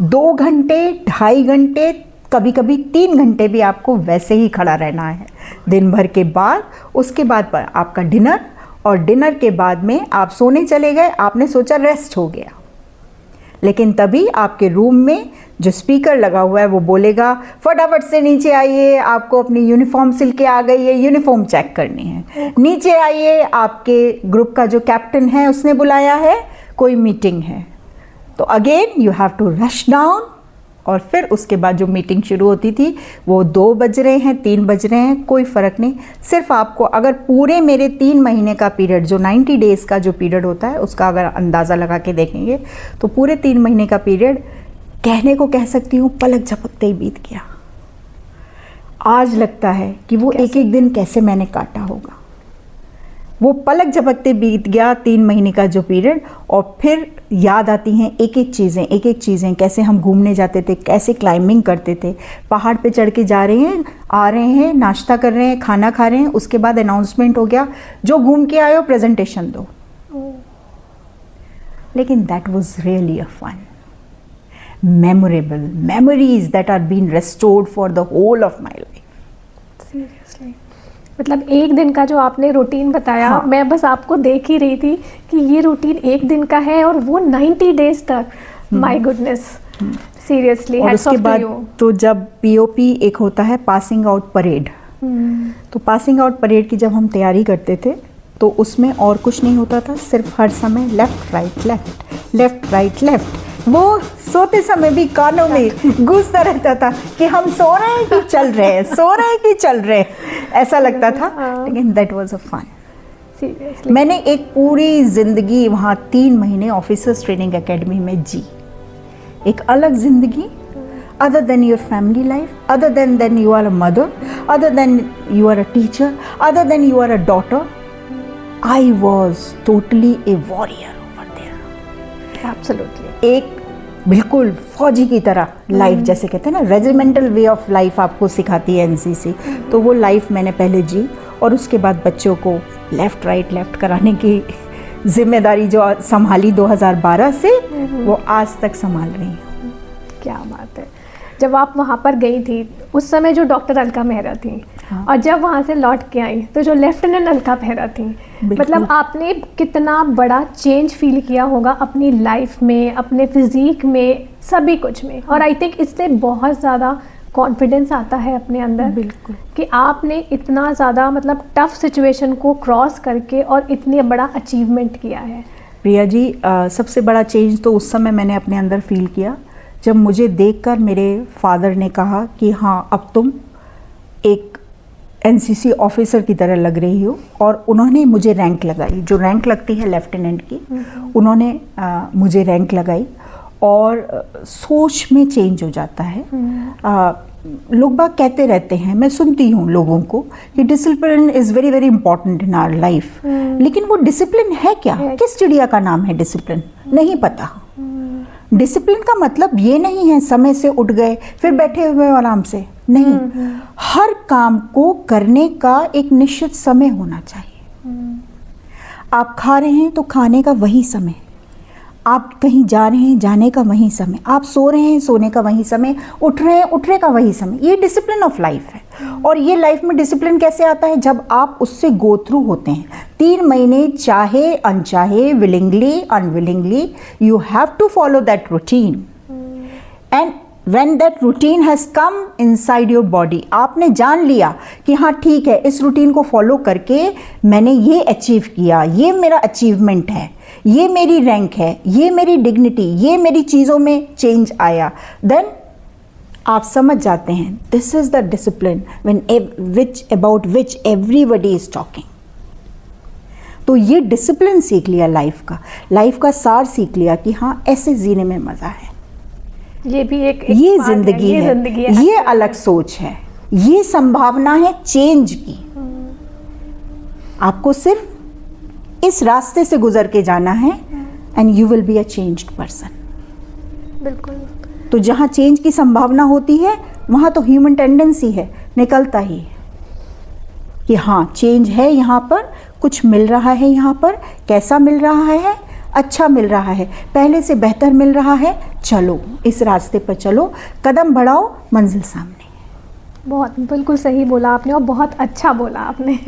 2 घंटे, 2.5 घंटे, कभी कभी 3 घंटे भी आपको वैसे ही खड़ा रहना है दिन भर के बाद। उसके बाद पर आपका डिनर, और डिनर के बाद में आप सोने चले गए। आपने सोचा रेस्ट हो गया, लेकिन तभी आपके रूम में जो स्पीकर लगा हुआ है वो बोलेगा फटाफट से नीचे आइए, आपको अपनी यूनिफॉर्म सिल के आ गई है, यूनिफॉर्म चेक करनी है, नीचे आइए, आपके ग्रुप का जो कैप्टन है उसने बुलाया है, कोई मीटिंग है। तो again you have to rush down. और फिर उसके बाद जो मीटिंग शुरू होती थी वो 2 बज रहे हैं, 3 बज रहे हैं, कोई फ़र्क नहीं। सिर्फ आपको अगर पूरे मेरे 3 महीने का पीरियड, जो 90 डेज़ का जो पीरियड होता है, उसका अगर अंदाज़ा लगा के देखेंगे तो पूरे 3 महीने का पीरियड कहने को कह सकती हूँ पलक झपकते ही बीत गया। आज लगता है कि वो एक एक दिन कैसे मैंने काटा होगा। वो पलक झपकते बीत गया 3 महीने का जो पीरियड। और फिर याद आती हैं एक एक चीज़ें, कैसे हम घूमने जाते थे, कैसे क्लाइंबिंग करते थे, पहाड़ पे चढ़ के जा रहे हैं, आ रहे हैं, नाश्ता कर रहे हैं, खाना खा रहे हैं, उसके बाद अनाउंसमेंट हो गया, जो घूम के आए हो प्रेजेंटेशन दो। लेकिन that was really a fun, memorable memories that are being restored for the whole of my life. Seriously, मतलब एक दिन का जो आपने रूटीन बताया, हाँ। मैं बस आपको देख ही रही थी कि ये रूटीन एक दिन का है और वो 90 डेज तक। My goodness, seriously. और उसके बाद तो जब POP एक होता है पासिंग आउट परेड, तो पासिंग आउट परेड की जब हम तैयारी करते थे तो उसमें और कुछ नहीं होता था, सिर्फ हर समय left right left, left right left. वो सोते समय भी कानों में गूंजता रहता था कि हम सो रहे हैं कि चल रहे हैं, सो रहे हैं कि चल रहे हैं, ऐसा लगता था। लेकिन that was a fun. Seriously, मैंने एक पूरी ज़िंदगी वहाँ 3 महीने ऑफिसर्स ट्रेनिंग एकेडमी में जी, एक अलग ज़िंदगी, other than your family life, other than you are a mother, other than you are a teacher, other than you are a daughter. I was totally a warrior over there. Absolutely. एक बिल्कुल फौजी की तरह life, जैसे कहते हैं ना, regimental way of life आपको सिखाती है NCC, तो वो लाइफ मैंने पहले जी। और उसके बाद बच्चों को लेफ़्ट राइट लेफ़्ट कराने की जिम्मेदारी जो संभाली 2012 से, वो आज तक संभाल रही हूँ। क्या बात है। जब आप वहाँ पर गई थी उस समय जो डॉक्टर अलका मेहरा थी, हाँ। और जब वहाँ से लौट के आई तो जो लेफ्टिनेंट अलका मेहरा थी, मतलब आपने कितना बड़ा चेंज फील किया होगा अपनी लाइफ में, अपने फिजिक में, सभी कुछ में। और आई थिंक इससे बहुत ज़्यादा कॉन्फिडेंस आता है अपने अंदर, बिल्कुल, कि आपने इतना ज़्यादा मतलब टफ सिचुएशन को क्रॉस करके और इतने बड़ा अचीवमेंट किया है। प्रिया जी, सबसे बड़ा चेंज तो उस समय मैंने अपने अंदर फील किया जब मुझे देखकर मेरे फादर ने कहा कि हाँ, अब तुम एक NCC ऑफिसर की तरह लग रही हो। और उन्होंने मुझे रैंक लगाई, जो रैंक लगती है लेफ्टिनेंट की, उन्होंने मुझे रैंक लगाई। और सोच में चेंज हो जाता है। लोग बाग कहते रहते हैं, मैं सुनती हूँ लोगों को, कि discipline is very very important in our life. लेकिन वो डिसिप्लिन है क्या? किस चिड़िया का नाम है डिसिप्लिन? नहीं पता। डिसिप्लिन का मतलब ये नहीं है समय से उठ गए फिर बैठे हुए आराम से, नहीं। हर काम को करने का एक निश्चित समय होना चाहिए। आप खा रहे हैं तो खाने का वही समय, आप कहीं जा रहे हैं जाने का वही समय, आप सो रहे हैं सोने का वही समय, उठ रहे हैं उठने का वही समय। ये डिसिप्लिन ऑफ लाइफ है। और ये लाइफ में डिसिप्लिन कैसे आता है? जब आप उससे गो थ्रू होते हैं 3 महीने, चाहे अनचाहे, willingly unwillingly, you have to follow that routine. And When that routine has come inside your body, आपने जान लिया कि हाँ ठीक है, इस रूटीन को फॉलो करके मैंने ये अचीव किया, ये मेरा अचीवमेंट है, ये मेरी रैंक है, ये मेरी डिग्निटी, ये मेरी चीज़ों में चेंज आया, देन आप समझ जाते हैं this is the discipline about which everybody is talking. तो ये डिसिप्लिन सीख लिया लाइफ का सार सीख लिया कि हाँ ऐसे जीने में मज़ा है, ये भी एक ये जिंदगी है, ये अलग सोच है, ये संभावना है चेंज की। आपको सिर्फ इस रास्ते से गुजर के जाना है and you will be a changed person. बिल्कुल। तो जहाँ चेंज की संभावना होती है वहाँ तो ह्यूमन टेंडेंसी है, निकलता ही है कि हाँ चेंज है, यहाँ पर कुछ मिल रहा है, यहाँ पर कैसा मिल रहा है, अच्छा मिल रहा है, पहले से बेहतर मिल रहा है, चलो इस रास्ते पर चलो, कदम बढ़ाओ, मंजिल सामने। बहुत बिल्कुल सही बोला आपने और बहुत अच्छा बोला आपने।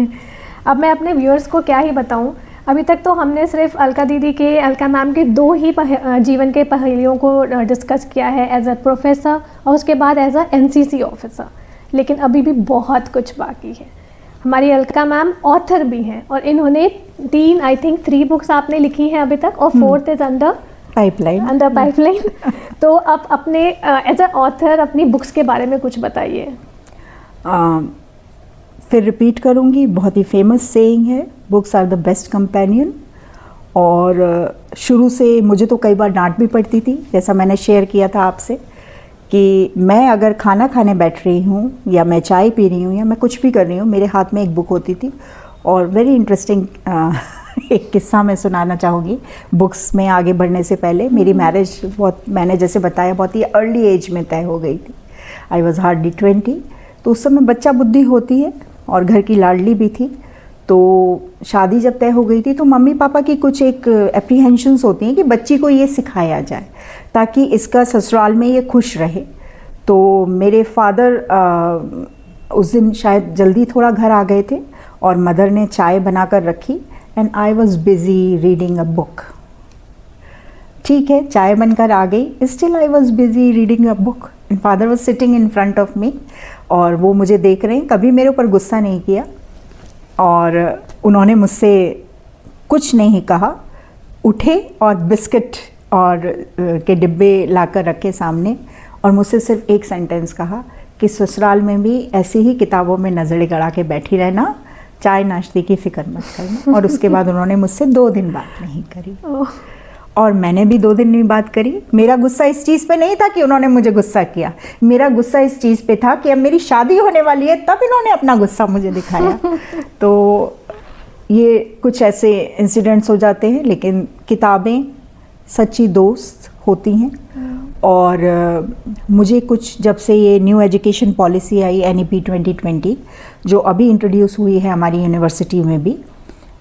अब मैं अपने व्यूअर्स को क्या ही बताऊं, अभी तक तो हमने सिर्फ अलका दीदी के, अलका मैम के 2 ही जीवन के पहलुओं को डिस्कस किया है, एज अ प्रोफेसर और उसके बाद एज अ एनसीसी ऑफिसर, लेकिन अभी भी बहुत कुछ बाकी है। हमारी अलका मैम ऑथर भी हैं और इन्होंने 3 बुक्स आपने लिखी हैं अभी तक और 4th इज अंडर पाइपलाइन। तो आप अपने एज अ ऑथर अपनी बुक्स के बारे में कुछ बताइए। फिर रिपीट करूँगी, बहुत ही फेमस सेइंग है, books are the best companion. और शुरू से मुझे तो कई बार डांट भी पड़ती थी, जैसा मैंने शेयर किया था आपसे कि मैं अगर खाना खाने बैठ रही हूँ या मैं चाय पी रही हूँ या मैं कुछ भी कर रही हूँ, मेरे हाथ में एक बुक होती थी। और वेरी इंटरेस्टिंग एक किस्सा मैं सुनाना चाहूँगी। बुक्स में आगे बढ़ने से पहले मेरी मैरिज बहुत, मैंने जैसे बताया, बहुत ही अर्ली एज में तय हो गई थी। I was hardly 20। तो उस समय बच्चा बुद्धि होती है और घर की लाडली भी थी। तो शादी जब तय हो गई थी तो मम्मी पापा की कुछ एक एप्रीहेंशंस होती हैं कि बच्ची को ये सिखाया जाए ताकि इसका ससुराल में ये खुश रहे। तो मेरे फादर उस दिन शायद जल्दी थोड़ा घर आ गए थे और मदर ने चाय बनाकर रखी and I was busy reading a book. ठीक है, चाय बनकर आ गई, still I was busy reading a book and father was sitting in front of me और वो मुझे देख रहे हैं, कभी मेरे ऊपर गुस्सा नहीं किया और उन्होंने मुझसे कुछ नहीं कहा। उठे और बिस्किट और के डिब्बे लाकर रखे सामने और मुझसे सिर्फ एक सेंटेंस कहा कि ससुराल में भी ऐसी ही किताबों में नज़रें गड़ा के बैठी रहना, चाय नाश्ते की फ़िक्र मत करना। और उसके बाद उन्होंने मुझसे 2 दिन बात नहीं करी और मैंने भी 2 दिन नहीं बात करी। मेरा गुस्सा इस चीज़ पे नहीं था कि उन्होंने मुझे गुस्सा किया, मेरा गुस्सा इस चीज़ पे था कि अब मेरी शादी होने वाली है, तब इन्होंने अपना गुस्सा मुझे दिखाया। तो ये कुछ ऐसे इंसिडेंट्स हो जाते हैं, लेकिन किताबें सच्ची दोस्त होती हैं। और मुझे कुछ, जब से ये न्यू एजुकेशन पॉलिसी आई NEP 2020 जो अभी इंट्रोड्यूस हुई है हमारी यूनिवर्सिटी में भी,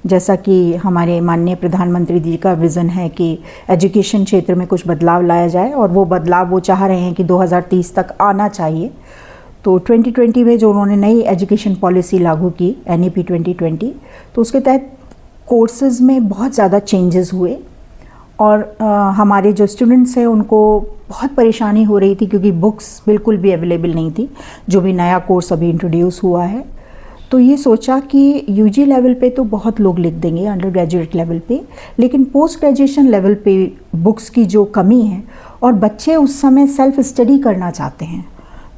जैसा कि हमारे माननीय प्रधानमंत्री जी का विज़न है कि एजुकेशन क्षेत्र में कुछ बदलाव लाया जाए और वो बदलाव वो चाह रहे हैं कि 2030 तक आना चाहिए। तो 2020 में जो उन्होंने नई एजुकेशन पॉलिसी लागू की NEP 2020, तो उसके तहत कोर्सेज़ में बहुत ज़्यादा चेंजेस हुए और हमारे जो स्टूडेंट्स हैं उनको बहुत परेशानी हो रही थी क्योंकि बुक्स बिल्कुल भी अवेलेबल नहीं थी, जो भी नया कोर्स अभी इंट्रोड्यूस हुआ है। तो ये सोचा कि UG लेवल पे तो बहुत लोग लिख देंगे, अंडर ग्रेजुएट लेवल पे, लेकिन पोस्ट ग्रेजुएशन लेवल पे बुक्स की जो कमी है और बच्चे उस समय सेल्फ स्टडी करना चाहते हैं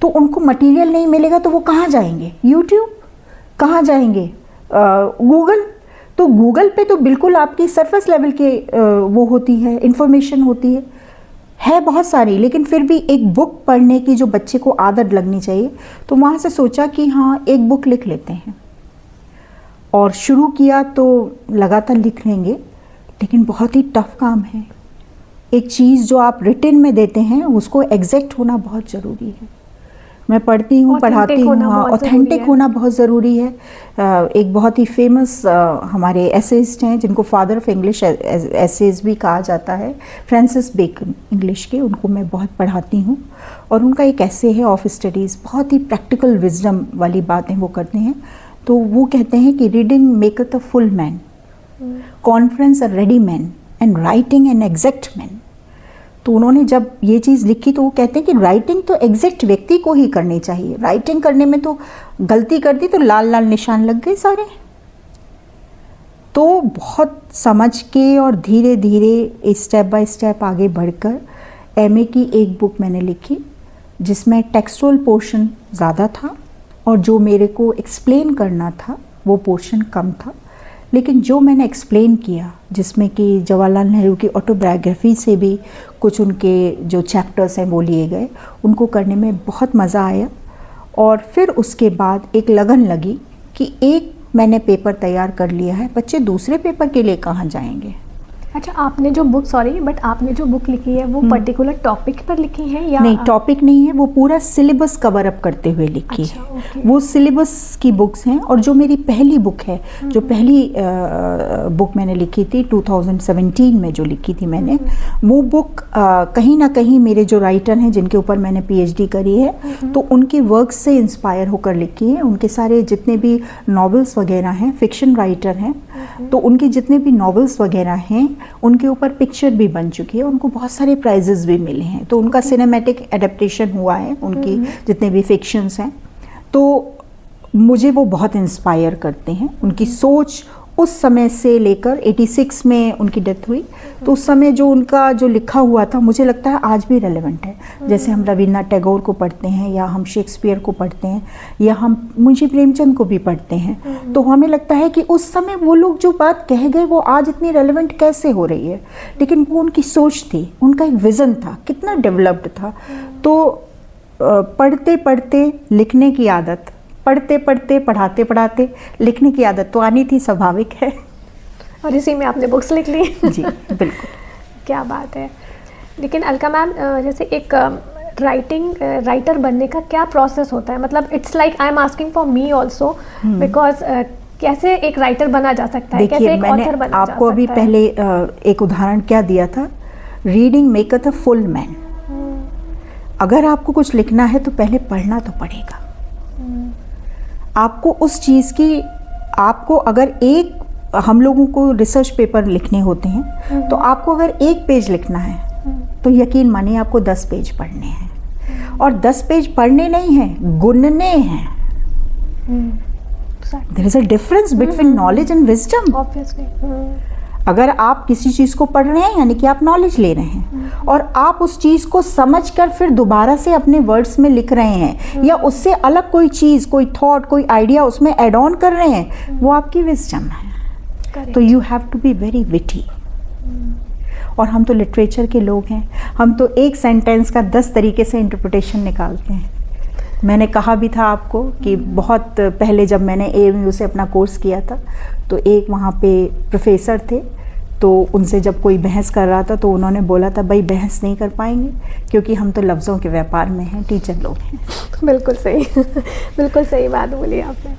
तो उनको मटेरियल नहीं मिलेगा तो वो कहाँ जाएंगे? यूट्यूब, कहाँ जाएंगे? गूगल। तो गूगल पे तो बिल्कुल आपकी सरफेस लेवल के वो होती है, इंफॉर्मेशन होती है बहुत सारी, लेकिन फिर भी एक बुक पढ़ने की जो बच्चे को आदत लगनी चाहिए। तो वहाँ से सोचा कि हाँ एक बुक लिख लेते हैं और शुरू किया। तो लगातार लिख लेंगे, लेकिन बहुत ही टफ काम है। एक चीज़ जो आप रिटन में देते हैं उसको एग्जैक्ट होना बहुत ज़रूरी है। मैं पढ़ती हूँ, पढ़ाती हूँ, ऑथेंटिक होना बहुत ज़रूरी है। एक बहुत ही फेमस हमारे एसेइस्ट हैं जिनको फादर ऑफ इंग्लिश एसेज भी कहा जाता है, फ्रांसिस बेकन इंग्लिश के, उनको मैं बहुत पढ़ाती हूँ और उनका एक ऐसे है ऑफ स्टडीज़, बहुत ही प्रैक्टिकल विजडम वाली बातें वो करते हैं। तो वो कहते हैं कि reading maketh a full man, conference a ready man and writing an exact man. तो उन्होंने जब ये चीज़ लिखी तो वो कहते हैं कि राइटिंग तो एग्जैक्ट व्यक्ति को ही करनी चाहिए, राइटिंग करने में तो गलती कर दी तो लाल लाल निशान लग गए सारे। तो बहुत समझ के और धीरे धीरे स्टेप बाय स्टेप आगे बढ़कर एमए की एक बुक मैंने लिखी जिसमें टेक्सचुअल पोर्शन ज़्यादा था और जो मेरे को एक्सप्लेन करना था वो पोर्शन कम था। लेकिन जो मैंने एक्सप्लेन किया, जिसमें कि जवाहरलाल नेहरू की ऑटोबायोग्राफी से भी कुछ उनके जो चैप्टर्स हैं वो लिए गए, उनको करने में बहुत मज़ा आया। और फिर उसके बाद एक लगन लगी कि एक मैंने पेपर तैयार कर लिया है, बच्चे दूसरे पेपर के लिए कहाँ जाएंगे। अच्छा, आपने जो बुक लिखी है वो पर्टिकुलर टॉपिक पर लिखी है या? नहीं, टॉपिक नहीं है, वो पूरा सिलेबस कवर अप करते हुए लिखी है। ओके। वो सिलेबस की बुक्स हैं। और जो मेरी पहली बुक है, जो पहली बुक मैंने लिखी थी 2017 में जो लिखी थी मैंने, वो बुक कहीं ना कहीं मेरे जो राइटर हैं जिनके ऊपर मैंने पीएचडी करी है, तो उनके वर्क से इंस्पायर होकर लिखी है। उनके सारे जितने भी नॉवेल्स वगैरह हैं, फिक्शन राइटर हैं, तो उनके जितने भी नॉवेल्स वगैरह हैं उनके ऊपर पिक्चर भी बन चुकी है, उनको बहुत सारे प्राइजेस भी मिले हैं। तो उनका सिनेमैटिक एडेप्टेशन हुआ है, उनकी जितने भी फिक्शंस हैं। तो मुझे वो बहुत इंस्पायर करते हैं। उनकी सोच उस समय से लेकर 86 में उनकी डेथ हुई, तो उस समय जो उनका जो लिखा हुआ था मुझे लगता है आज भी रेलेवेंट है। जैसे हम रविन्द्रनाथ टैगोर को पढ़ते हैं या हम शेक्सपियर को पढ़ते हैं या हम मुंशी प्रेमचंद को भी पढ़ते हैं, तो हमें लगता है कि उस समय वो लोग जो बात कह गए वो आज इतनी रेलेवेंट कैसे हो रही है। लेकिन वो उनकी सोच थी, उनका एक विज़न था, कितना डेवलप्ड था। तो पढ़ते पढ़ते लिखने की आदत, पढ़ते पढ़ते पढ़ाते पढ़ाते लिखने की आदत तो आनी थी, स्वाभाविक है। और इसी में आपने बुक्स लिख ली। जी बिल्कुल। क्या बात है। लेकिन अलका मैम, जैसे एक राइटर बनने का क्या प्रोसेस होता है? मतलब it's like I am asking for me also, because कैसे एक राइटर बना जा सकता है, कैसे एक ऑथर बना जा सकता है? आपको अभी पहले एक उदाहरण क्या दिया था, reading maketh a full man. अगर आपको कुछ लिखना है तो पहले पढ़ना तो पड़ेगा। आपको उस चीज़ की, आपको अगर एक, हम लोगों को रिसर्च पेपर लिखने होते हैं, तो आपको अगर एक पेज लिखना है तो यकीन मानिए आपको 10 पेज पढ़ने हैं। और 10 पेज पढ़ने नहीं हैं, गुनने हैं। There is a difference between knowledge and wisdom. Obviously. अगर आप किसी चीज़ को पढ़ रहे हैं यानी कि आप नॉलेज ले रहे हैं, और आप उस चीज़ को समझकर फिर दोबारा से अपने वर्ड्स में लिख रहे हैं, या उससे अलग कोई चीज़, कोई थॉट, कोई आइडिया उसमें ऐड ऑन कर रहे हैं, वो आपकी विजडम है। तो you have to be very witty. और हम तो लिटरेचर के लोग हैं, हम तो एक सेंटेंस का 10 तरीके से इंटरप्रिटेशन निकालते हैं। मैंने कहा भी था आपको कि बहुत पहले जब मैंने AMU से अपना कोर्स किया था, तो एक वहाँ पे प्रोफेसर थे, तो उनसे जब कोई बहस कर रहा था तो उन्होंने बोला था, भाई बहस नहीं कर पाएंगे क्योंकि हम तो लफ्ज़ों के व्यापार में हैं, टीचर लोग हैं। बिल्कुल सही। बिल्कुल सही बात बोली आपने।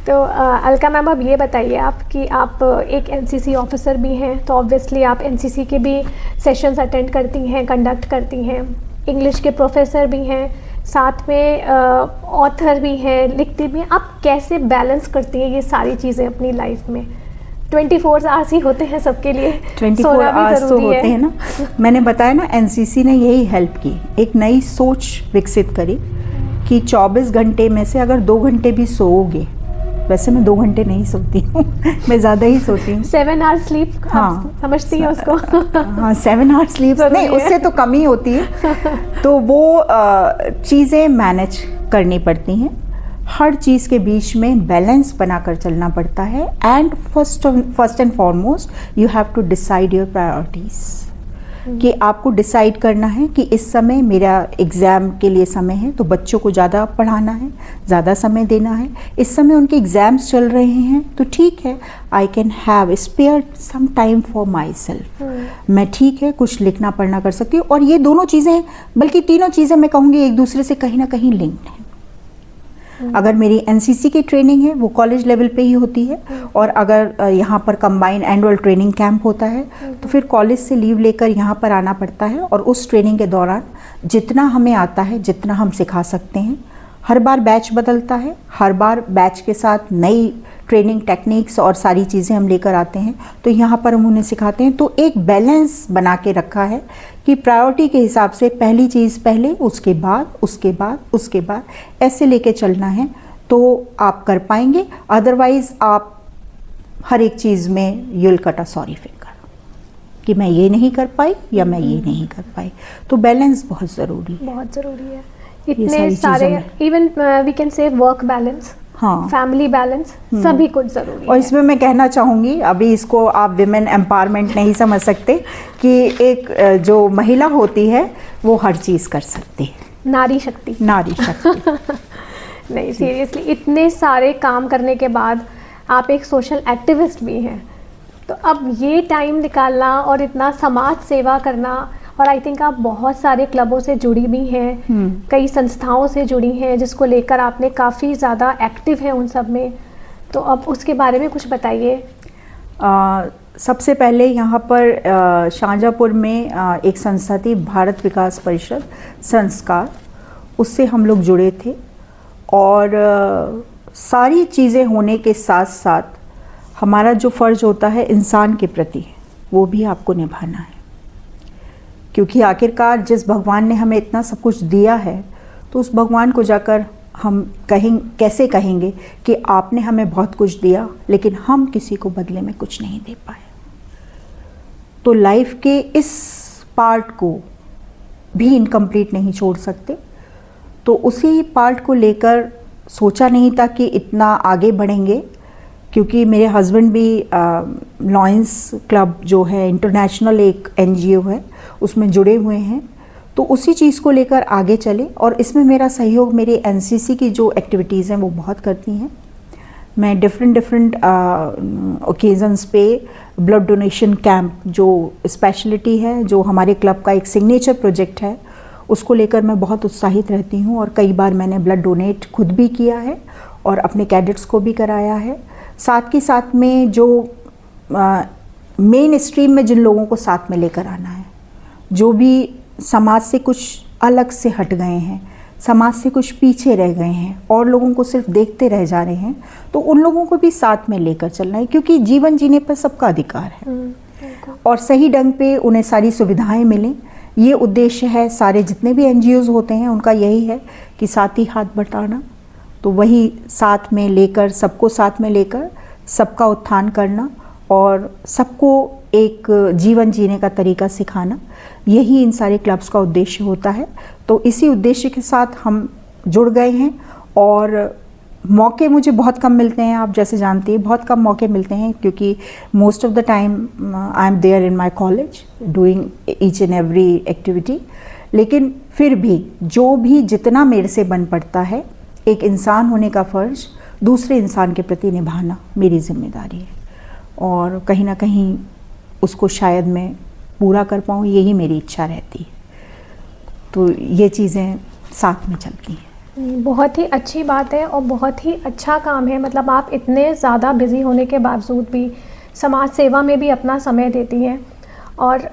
तो अलका मैम, अब ये बताइए आप कि आप एक NCC ऑफिसर भी हैं, तो ऑब्वियसली आप NCC के भी सेशंस अटेंड करती हैं, कंडक्ट करती हैं, इंग्लिश के प्रोफेसर भी हैं, साथ में ऑथर भी हैं, लिखती भी हैं। आप कैसे बैलेंस करती हैं ये सारी चीज़ें अपनी लाइफ में? 24 आवर्स ही होते हैं सबके लिए, 24 आवर्स तो होते हैं ना। मैंने बताया ना, NCC ने यही हेल्प की, एक नई सोच विकसित करी कि 24 घंटे में से अगर 2 घंटे भी सोओगे, वैसे मैं 2 घंटे नहीं सोती हूँ, मैं ज़्यादा ही सोती हूँ। 7 आवर्स स्लीप, हाँ, समझती हैं उसको? हाँ, 7 आवर्स स्लीप नहीं, उससे तो कम ही होती है। तो वो चीज़ें मैनेज करनी पड़ती हैं, हर चीज़ के बीच में बैलेंस बनाकर चलना पड़ता है। And first and foremost you have to decide your priorities, कि आपको डिसाइड करना है कि इस समय मेरा एग्ज़ाम के लिए समय है, तो बच्चों को ज़्यादा पढ़ाना है, ज़्यादा समय देना है। इस समय उनके एग्ज़ाम्स चल रहे हैं, तो ठीक है, I can have spare some time for myself. मैं ठीक है कुछ लिखना पढ़ना कर सकती हूँ। और ये दोनों चीज़ें, बल्कि तीनों चीज़ें मैं कहूँगी एक दूसरे से कहीं ना कहीं लिंक्ड हैं। अगर मेरी NCC की ट्रेनिंग है वो कॉलेज लेवल पे ही होती है, और अगर यहाँ पर कंबाइंड एनुअल ट्रेनिंग कैंप होता है तो फिर कॉलेज से लीव लेकर यहाँ पर आना पड़ता है। और उस ट्रेनिंग के दौरान जितना हमें आता है, जितना हम सिखा सकते हैं, हर बार बैच बदलता है, हर बार बैच के साथ नई ट्रेनिंग टेक्निक्स और सारी चीज़ें हम लेकर आते हैं, तो यहाँ पर हम उन्हें सिखाते हैं। तो एक बैलेंस बना के रखा है कि कि प्रायोरिटी के हिसाब से पहली चीज़ पहले, उसके बाद, उसके बाद, उसके बाद, ऐसे लेके चलना है तो आप कर पाएंगे। अदरवाइज़ आप हर एक चीज़ में यूल कट अ सॉरी फिंगर कि मैं ये नहीं कर पाई या मैं ये नहीं कर पाई। तो बैलेंस बहुत ज़रूरी है, बहुत ज़रूरी है। इतने सारे, even we can say work balance, हाँ, फैमिली बैलेंस, सभी कुछ ज़रूरी है। और इसमें मैं कहना चाहूँगी, अभी इसको आप विमेन एम्पावरमेंट नहीं समझ सकते कि एक जो महिला होती है वो हर चीज़ कर सकती है, नारी शक्ति, नारी शक्ति। नहीं सीरियसली, इतने सारे काम करने के बाद आप एक सोशल एक्टिविस्ट भी हैं, तो अब ये टाइम निकालना और इतना समाज सेवा करना, और आई थिंक आप बहुत सारे क्लबों से जुड़ी भी हैं, कई संस्थाओं से जुड़ी हैं जिसको लेकर आपने काफ़ी ज़्यादा एक्टिव है उन सब में, तो अब उसके बारे में कुछ बताइए। सबसे पहले यहाँ पर शाहजहाँपुर में एक संस्था थी, भारत विकास परिषद संस्कार, उससे हम लोग जुड़े थे। और सारी चीज़ें होने के साथ साथ हमारा जो फ़र्ज़ होता है इंसान के प्रति, वो भी आपको निभाना है, क्योंकि आखिरकार जिस भगवान ने हमें इतना सब कुछ दिया है, तो उस भगवान को जाकर हम कैसे कहेंगे कि आपने हमें बहुत कुछ दिया लेकिन हम किसी को बदले में कुछ नहीं दे पाए। तो लाइफ के इस पार्ट को भी इनकम्प्लीट नहीं छोड़ सकते। तो उसी पार्ट को लेकर सोचा नहीं था कि इतना आगे बढ़ेंगे, क्योंकि मेरे हस्बैंड भी लॉयंस क्लब जो है इंटरनेशनल एक NGO है, उसमें जुड़े हुए हैं। तो उसी चीज़ को लेकर आगे चले, और इसमें मेरा सहयोग मेरे NCC की जो एक्टिविटीज़ हैं वो बहुत करती हैं। मैं डिफरेंट ओकेजन्स पे ब्लड डोनेशन कैंप, जो स्पेशलिटी है, जो हमारे क्लब का एक सिग्नेचर प्रोजेक्ट है, उसको लेकर मैं बहुत उत्साहित रहती हूँ। और कई बार मैंने ब्लड डोनेट खुद भी किया है और अपने कैडेट्स को भी कराया है। साथ के साथ में जो मेन स्ट्रीम में जिन लोगों को साथ में लेकर आना है, जो भी समाज से कुछ अलग से हट गए हैं, समाज से कुछ पीछे रह गए हैं और लोगों को सिर्फ देखते रह जा रहे हैं, तो उन लोगों को भी साथ में लेकर चलना है, क्योंकि जीवन जीने पर सबका अधिकार है और सही ढंग पे उन्हें सारी सुविधाएं मिलें। ये उद्देश्य है सारे जितने भी NGOs होते हैं उनका, यही है कि साथ ही हाथ बटाना। तो वही साथ में लेकर, सबको साथ में लेकर सबका उत्थान करना और सबको एक जीवन जीने का तरीका सिखाना, यही इन सारे क्लब्स का उद्देश्य होता है। तो इसी उद्देश्य के साथ हम जुड़ गए हैं। और मौके मुझे बहुत कम मिलते हैं, आप जैसे जानती हैं, बहुत कम मौके मिलते हैं, क्योंकि most of the time I am there in my college doing each and every activity. लेकिन फिर भी जो भी जितना मेरे से बन पड़ता है, एक इंसान होने का फ़र्ज़ दूसरे इंसान के प्रति निभाना मेरी जिम्मेदारी है, और कहीं ना कहीं उसको शायद मैं पूरा कर पाऊँ, यही मेरी इच्छा रहती है। तो ये चीज़ें साथ में चलती हैं। बहुत ही अच्छी बात है और बहुत ही अच्छा काम है। मतलब आप इतने ज़्यादा बिज़ी होने के बावजूद भी समाज सेवा में भी अपना समय देती हैं, और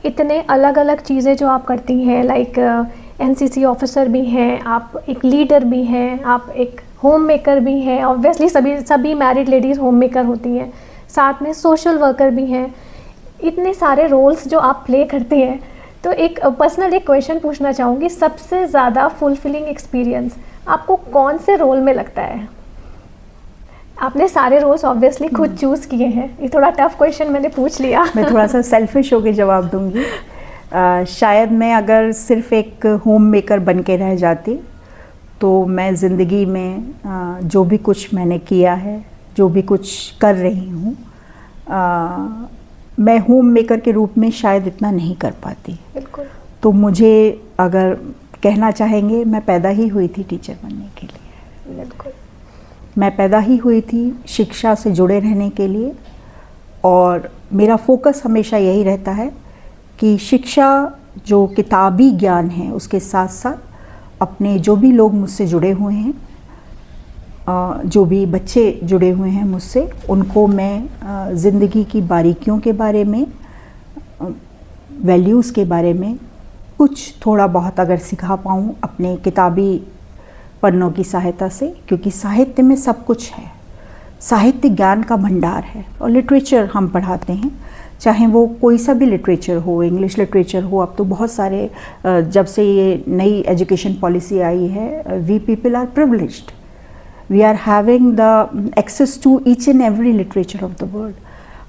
इतने अलग अलग चीज़ें जो आप करती हैं, NCC ऑफिसर भी हैं, आप एक लीडर भी हैं, आप एक होम मेकर भी हैं। ऑब्वियसली सभी मैरिड लेडीज़ होम मेकर होती हैं, साथ में सोशल वर्कर भी हैं। इतने सारे रोल्स जो आप प्ले करती हैं, तो एक पर्सनल एक क्वेश्चन पूछना चाहूँगी, सबसे ज़्यादा फुलफिलिंग एक्सपीरियंस आपको कौन से रोल में लगता है? आपने सारे रोल्स ऑब्वियसली खुद चूज़ किए हैं, ये थोड़ा टफ क्वेश्चन मैंने पूछ लिया। मैं थोड़ा सा सेल्फिश होकर जवाब दूंगी। शायद मैं अगर सिर्फ एक होम मेकर बन के रह जाती, तो मैं ज़िंदगी में जो भी कुछ मैंने किया है, जो भी कुछ कर रही हूँ, मैं होम मेकर के रूप में शायद इतना नहीं कर पाती। बिल्कुल। तो मुझे अगर कहना चाहेंगे, मैं पैदा ही हुई थी टीचर बनने के लिए। बिल्कुल। मैं पैदा ही हुई थी शिक्षा से जुड़े रहने के लिए, और मेरा फोकस हमेशा यही रहता है कि शिक्षा जो किताबी ज्ञान है, उसके साथ साथ अपने जो भी लोग मुझसे जुड़े हुए हैं, जो भी बच्चे जुड़े हुए हैं मुझसे, उनको मैं ज़िंदगी की बारीकियों के बारे में, वैल्यूज़ के बारे में कुछ थोड़ा बहुत अगर सिखा पाऊँ अपने किताबी पन्नों की सहायता से, क्योंकि साहित्य में सब कुछ है। साहित्य ज्ञान का भंडार है, और लिटरेचर हम पढ़ाते हैं, चाहे वो कोई सा भी लिटरेचर हो, इंग्लिश लिटरेचर हो। अब तो बहुत सारे जब से ये नई एजुकेशन पॉलिसी आई है, we people are privileged, we are having the access to each and every literature of the world.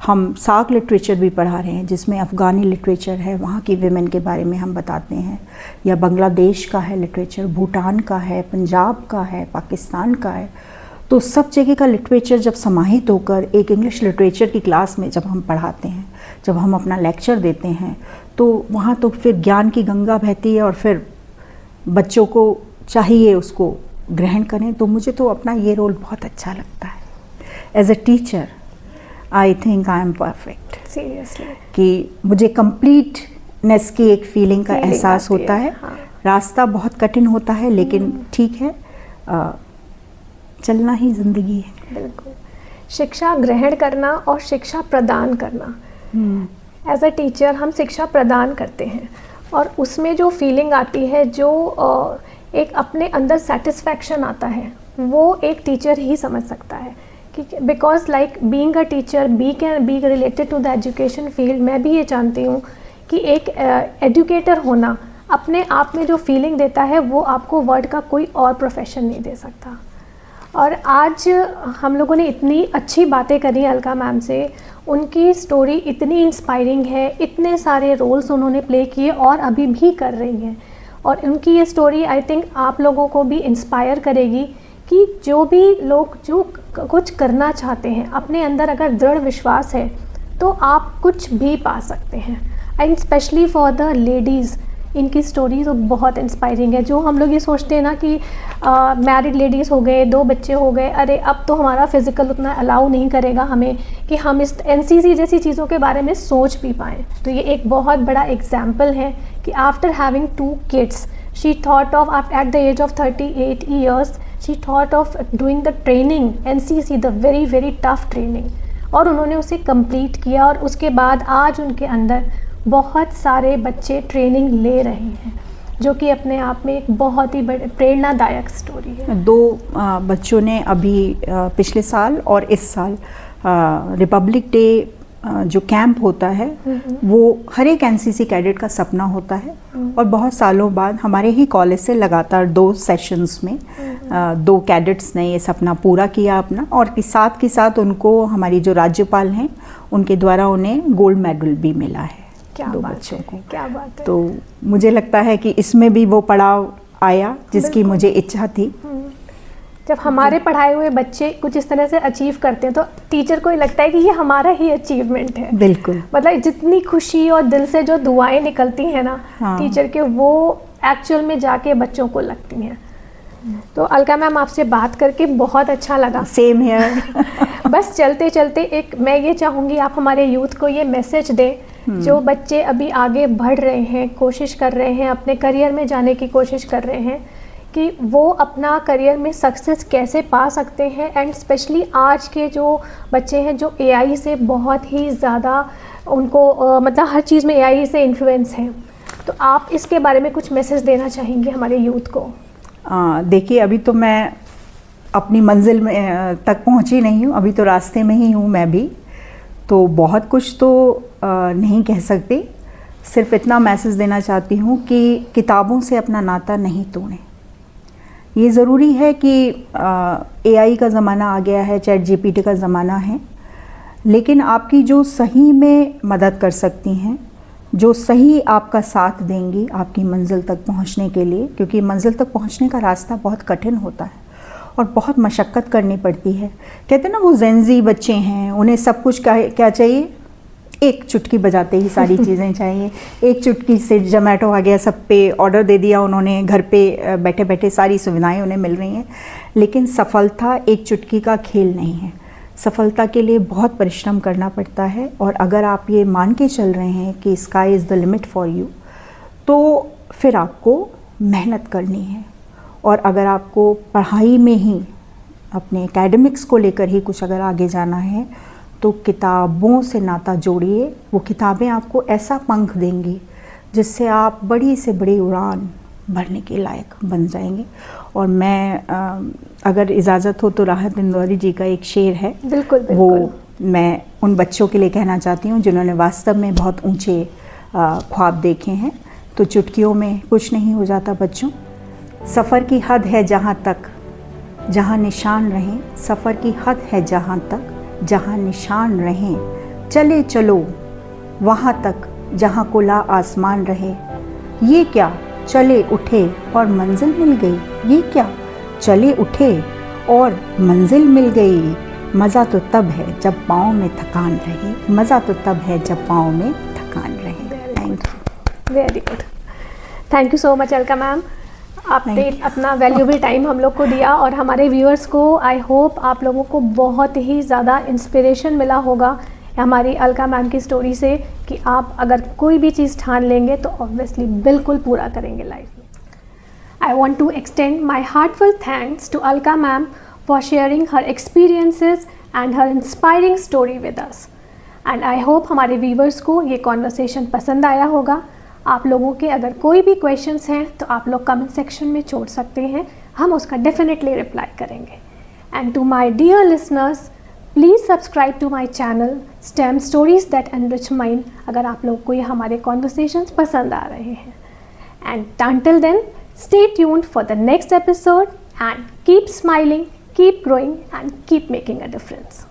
हम सार्क लिटरेचर भी पढ़ा रहे हैं जिसमें अफ़गानी लिटरेचर है, वहाँ की विमेन के बारे में हम बताते हैं, या बांग्लादेश का है लिटरेचर, भूटान का है, पंजाब का है, पाकिस्तान का है। तो सब जगह का लिटरेचर जब समाहित होकर एक इंग्लिश लिटरेचर की क्लास में जब हम पढ़ाते हैं, जब हम अपना लेक्चर देते हैं, तो वहाँ तो फिर ज्ञान की गंगा बहती है और फिर बच्चों को चाहिए उसको ग्रहण करें। तो मुझे तो अपना ये रोल बहुत अच्छा लगता है। As a teacher I think I am perfect, seriously, कि मुझे कंप्लीटनेस की एक फीलिंग का एहसास होता है। हाँ। रास्ता बहुत कठिन होता है लेकिन ठीक है, चलना ही ज़िंदगी है। बिल्कुल। शिक्षा ग्रहण करना और शिक्षा प्रदान करना, एज अ टीचर हम शिक्षा प्रदान करते हैं और उसमें जो फीलिंग आती है, जो एक अपने अंदर सेटिस्फैक्शन आता है, वो एक टीचर ही समझ सकता है। कि because like being a teacher can be related to the education field, मैं भी ये जानती हूँ कि एक एजुकेटर होना अपने आप में जो फीलिंग देता है वो आपको वर्ल्ड का कोई और प्रोफेशन नहीं दे सकता। और आज हम लोगों ने इतनी अच्छी बातें करी अलका मैम से, उनकी स्टोरी इतनी इंस्पायरिंग है, इतने सारे रोल्स उन्होंने प्ले किए और अभी भी कर रही हैं। और उनकी ये स्टोरी आई थिंक आप लोगों को भी इंस्पायर करेगी कि जो भी लोग जो कुछ करना चाहते हैं, अपने अंदर अगर दृढ़ विश्वास है तो आप कुछ भी पा सकते हैं। And specially for the ladies, इनकी स्टोरी तो बहुत इंस्पायरिंग है। जो हम लोग ये सोचते हैं ना कि मैरिड लेडीज़ हो गए, 2 बच्चे हो गए, अरे अब तो हमारा फिज़िकल उतना अलाउ नहीं करेगा हमें कि हम इस NCC जैसी चीज़ों के बारे में सोच भी पाएँ। तो ये एक बहुत बड़ा एग्जाम्पल है कि after having 2 kids she thought of at the age of 38 years she thought of doing the training NCC, the very very tough training, और उन्होंने उसे कंप्लीट किया। और उसके बाद आज उनके अंदर बहुत सारे बच्चे ट्रेनिंग ले रहे हैं, जो कि अपने आप में एक बहुत ही बड़े प्रेरणादायक स्टोरी है। 2 बच्चों ने अभी पिछले साल और इस साल रिपब्लिक डे जो कैंप होता है वो हर एक NCC कैडेट का सपना होता है। और बहुत सालों बाद हमारे ही कॉलेज से लगातार 2 सेशंस में 2 कैडेट्स ने ये सपना पूरा किया अपना, और साथ के साथ उनको हमारी जो राज्यपाल हैं उनके द्वारा उन्हें गोल्ड मेडल भी मिला है। क्या 2 बात बच्चों है, को। क्या बात है। तो मुझे लगता है कि इसमें भी वो पड़ाव आया जिसकी मुझे इच्छा थी। जब हमारे पढ़ाए हुए बच्चे कुछ इस तरह से अचीव करते हैं तो टीचर को लगता है कि ये हमारा ही अचीवमेंट है। बिल्कुल, मतलब जितनी खुशी और दिल से जो दुआएं निकलती हैं ना टीचर के, वो एक्चुअल में जाके बच्चों को लगती हैं। तो अलका मैम, आपसे बात करके बहुत अच्छा लगा। Same here. बस चलते चलते एक मैं ये चाहूँगी आप हमारे यूथ को ये मैसेज दें, जो बच्चे अभी आगे बढ़ रहे हैं, कोशिश कर रहे हैं, अपने करियर में जाने की कोशिश कर रहे हैं, कि वो अपना करियर में सक्सेस कैसे पा सकते हैं। एंड स्पेशली आज के जो बच्चे हैं जो AI से बहुत ही ज़्यादा उनको मतलब हर चीज़ में AI से इन्फ्लुएंस हैं, तो आप इसके बारे में कुछ मैसेज देना चाहेंगे हमारे यूथ को? देखिए, अभी तो मैं अपनी मंजिल में तक पहुंची नहीं हूँ, अभी तो रास्ते में ही हूँ मैं भी, तो बहुत कुछ तो नहीं कह सकती। सिर्फ इतना मैसेज देना चाहती हूँ कि किताबों से अपना नाता नहीं तोड़ें। ये ज़रूरी है कि AI का ज़माना आ गया है, ChatGPT का ज़माना है, लेकिन आपकी जो सही में मदद कर सकती हैं, जो सही आपका साथ देंगी आपकी मंजिल तक पहुंचने के लिए, क्योंकि मंजिल तक पहुंचने का रास्ता बहुत कठिन होता है और बहुत मशक्क़त करनी पड़ती है। कहते हैं ना, वो जेनज़ी बच्चे हैं, उन्हें सब कुछ क्या चाहिए, एक चुटकी बजाते ही सारी चीज़ें चाहिए। एक चुटकी से जोमेटो आ गया, सब पे ऑर्डर दे दिया उन्होंने, घर पे बैठे बैठे सारी सुविधाएं उन्हें मिल रही हैं। लेकिन सफलता एक चुटकी का खेल नहीं है, सफलता के लिए बहुत परिश्रम करना पड़ता है। और अगर आप ये मान के चल रहे हैं कि sky is the limit for you, तो फिर आपको मेहनत करनी है। और अगर आपको पढ़ाई में ही अपने एकेडमिक्स को लेकर ही कुछ अगर आगे जाना है, तो किताबों से नाता जोड़िए। वो किताबें आपको ऐसा पंख देंगी जिससे आप बड़ी से बड़ी उड़ान भरने के लायक बन जाएंगे। और मैं अगर इजाज़त हो तो राहत इंदौरी जी का एक शेर है, बिल्कुल, वो मैं उन बच्चों के लिए कहना चाहती हूँ जिन्होंने वास्तव में बहुत ऊंचे ख्वाब देखे हैं। तो चुटकियों में कुछ नहीं हो जाता बच्चों। सफ़र की हद है जहाँ तक जहाँ निशान रहें, सफ़र की हद है जहाँ तक जहाँ निशान रहें, चले चलो वहाँ तक जहाँ खुला आसमान रहे। ये क्या चले उठे और मंजिल मिल गई, ये क्या चले उठे और मंजिल मिल गई। मज़ा तो तब है जब पाँव में थकान रहे, मज़ा तो तब है जब पाँव में थकान रहे। Thank you. Very good, thank you so much Alka ma'am. आपने अपना वैल्यूबल टाइम हम लोग को दिया और हमारे व्यूअर्स को आई होप आप लोगों को बहुत ही ज़्यादा इंस्पिरेशन मिला होगा हमारी अलका मैम की स्टोरी से कि आप अगर कोई भी चीज़ ठान लेंगे तो ऑब्वियसली बिल्कुल पूरा करेंगे लाइफ में। I want to extend my heartfelt thanks to Alka ma'am for sharing her experiences and her inspiring story with us. And I hope हमारे viewers को ये conversation पसंद आया होगा। आप लोगों के अगर कोई भी questions हैं तो आप लोग comment section में छोड़ सकते हैं, हम उसका definitely reply करेंगे। And to my dear listeners, please subscribe to my channel STEM Stories That Enrich Mind अगर आप लोग को ये हमारे conversations पसंद आ रहे हैं। And until then, stay tuned for the next episode and keep smiling, keep growing and keep making a difference.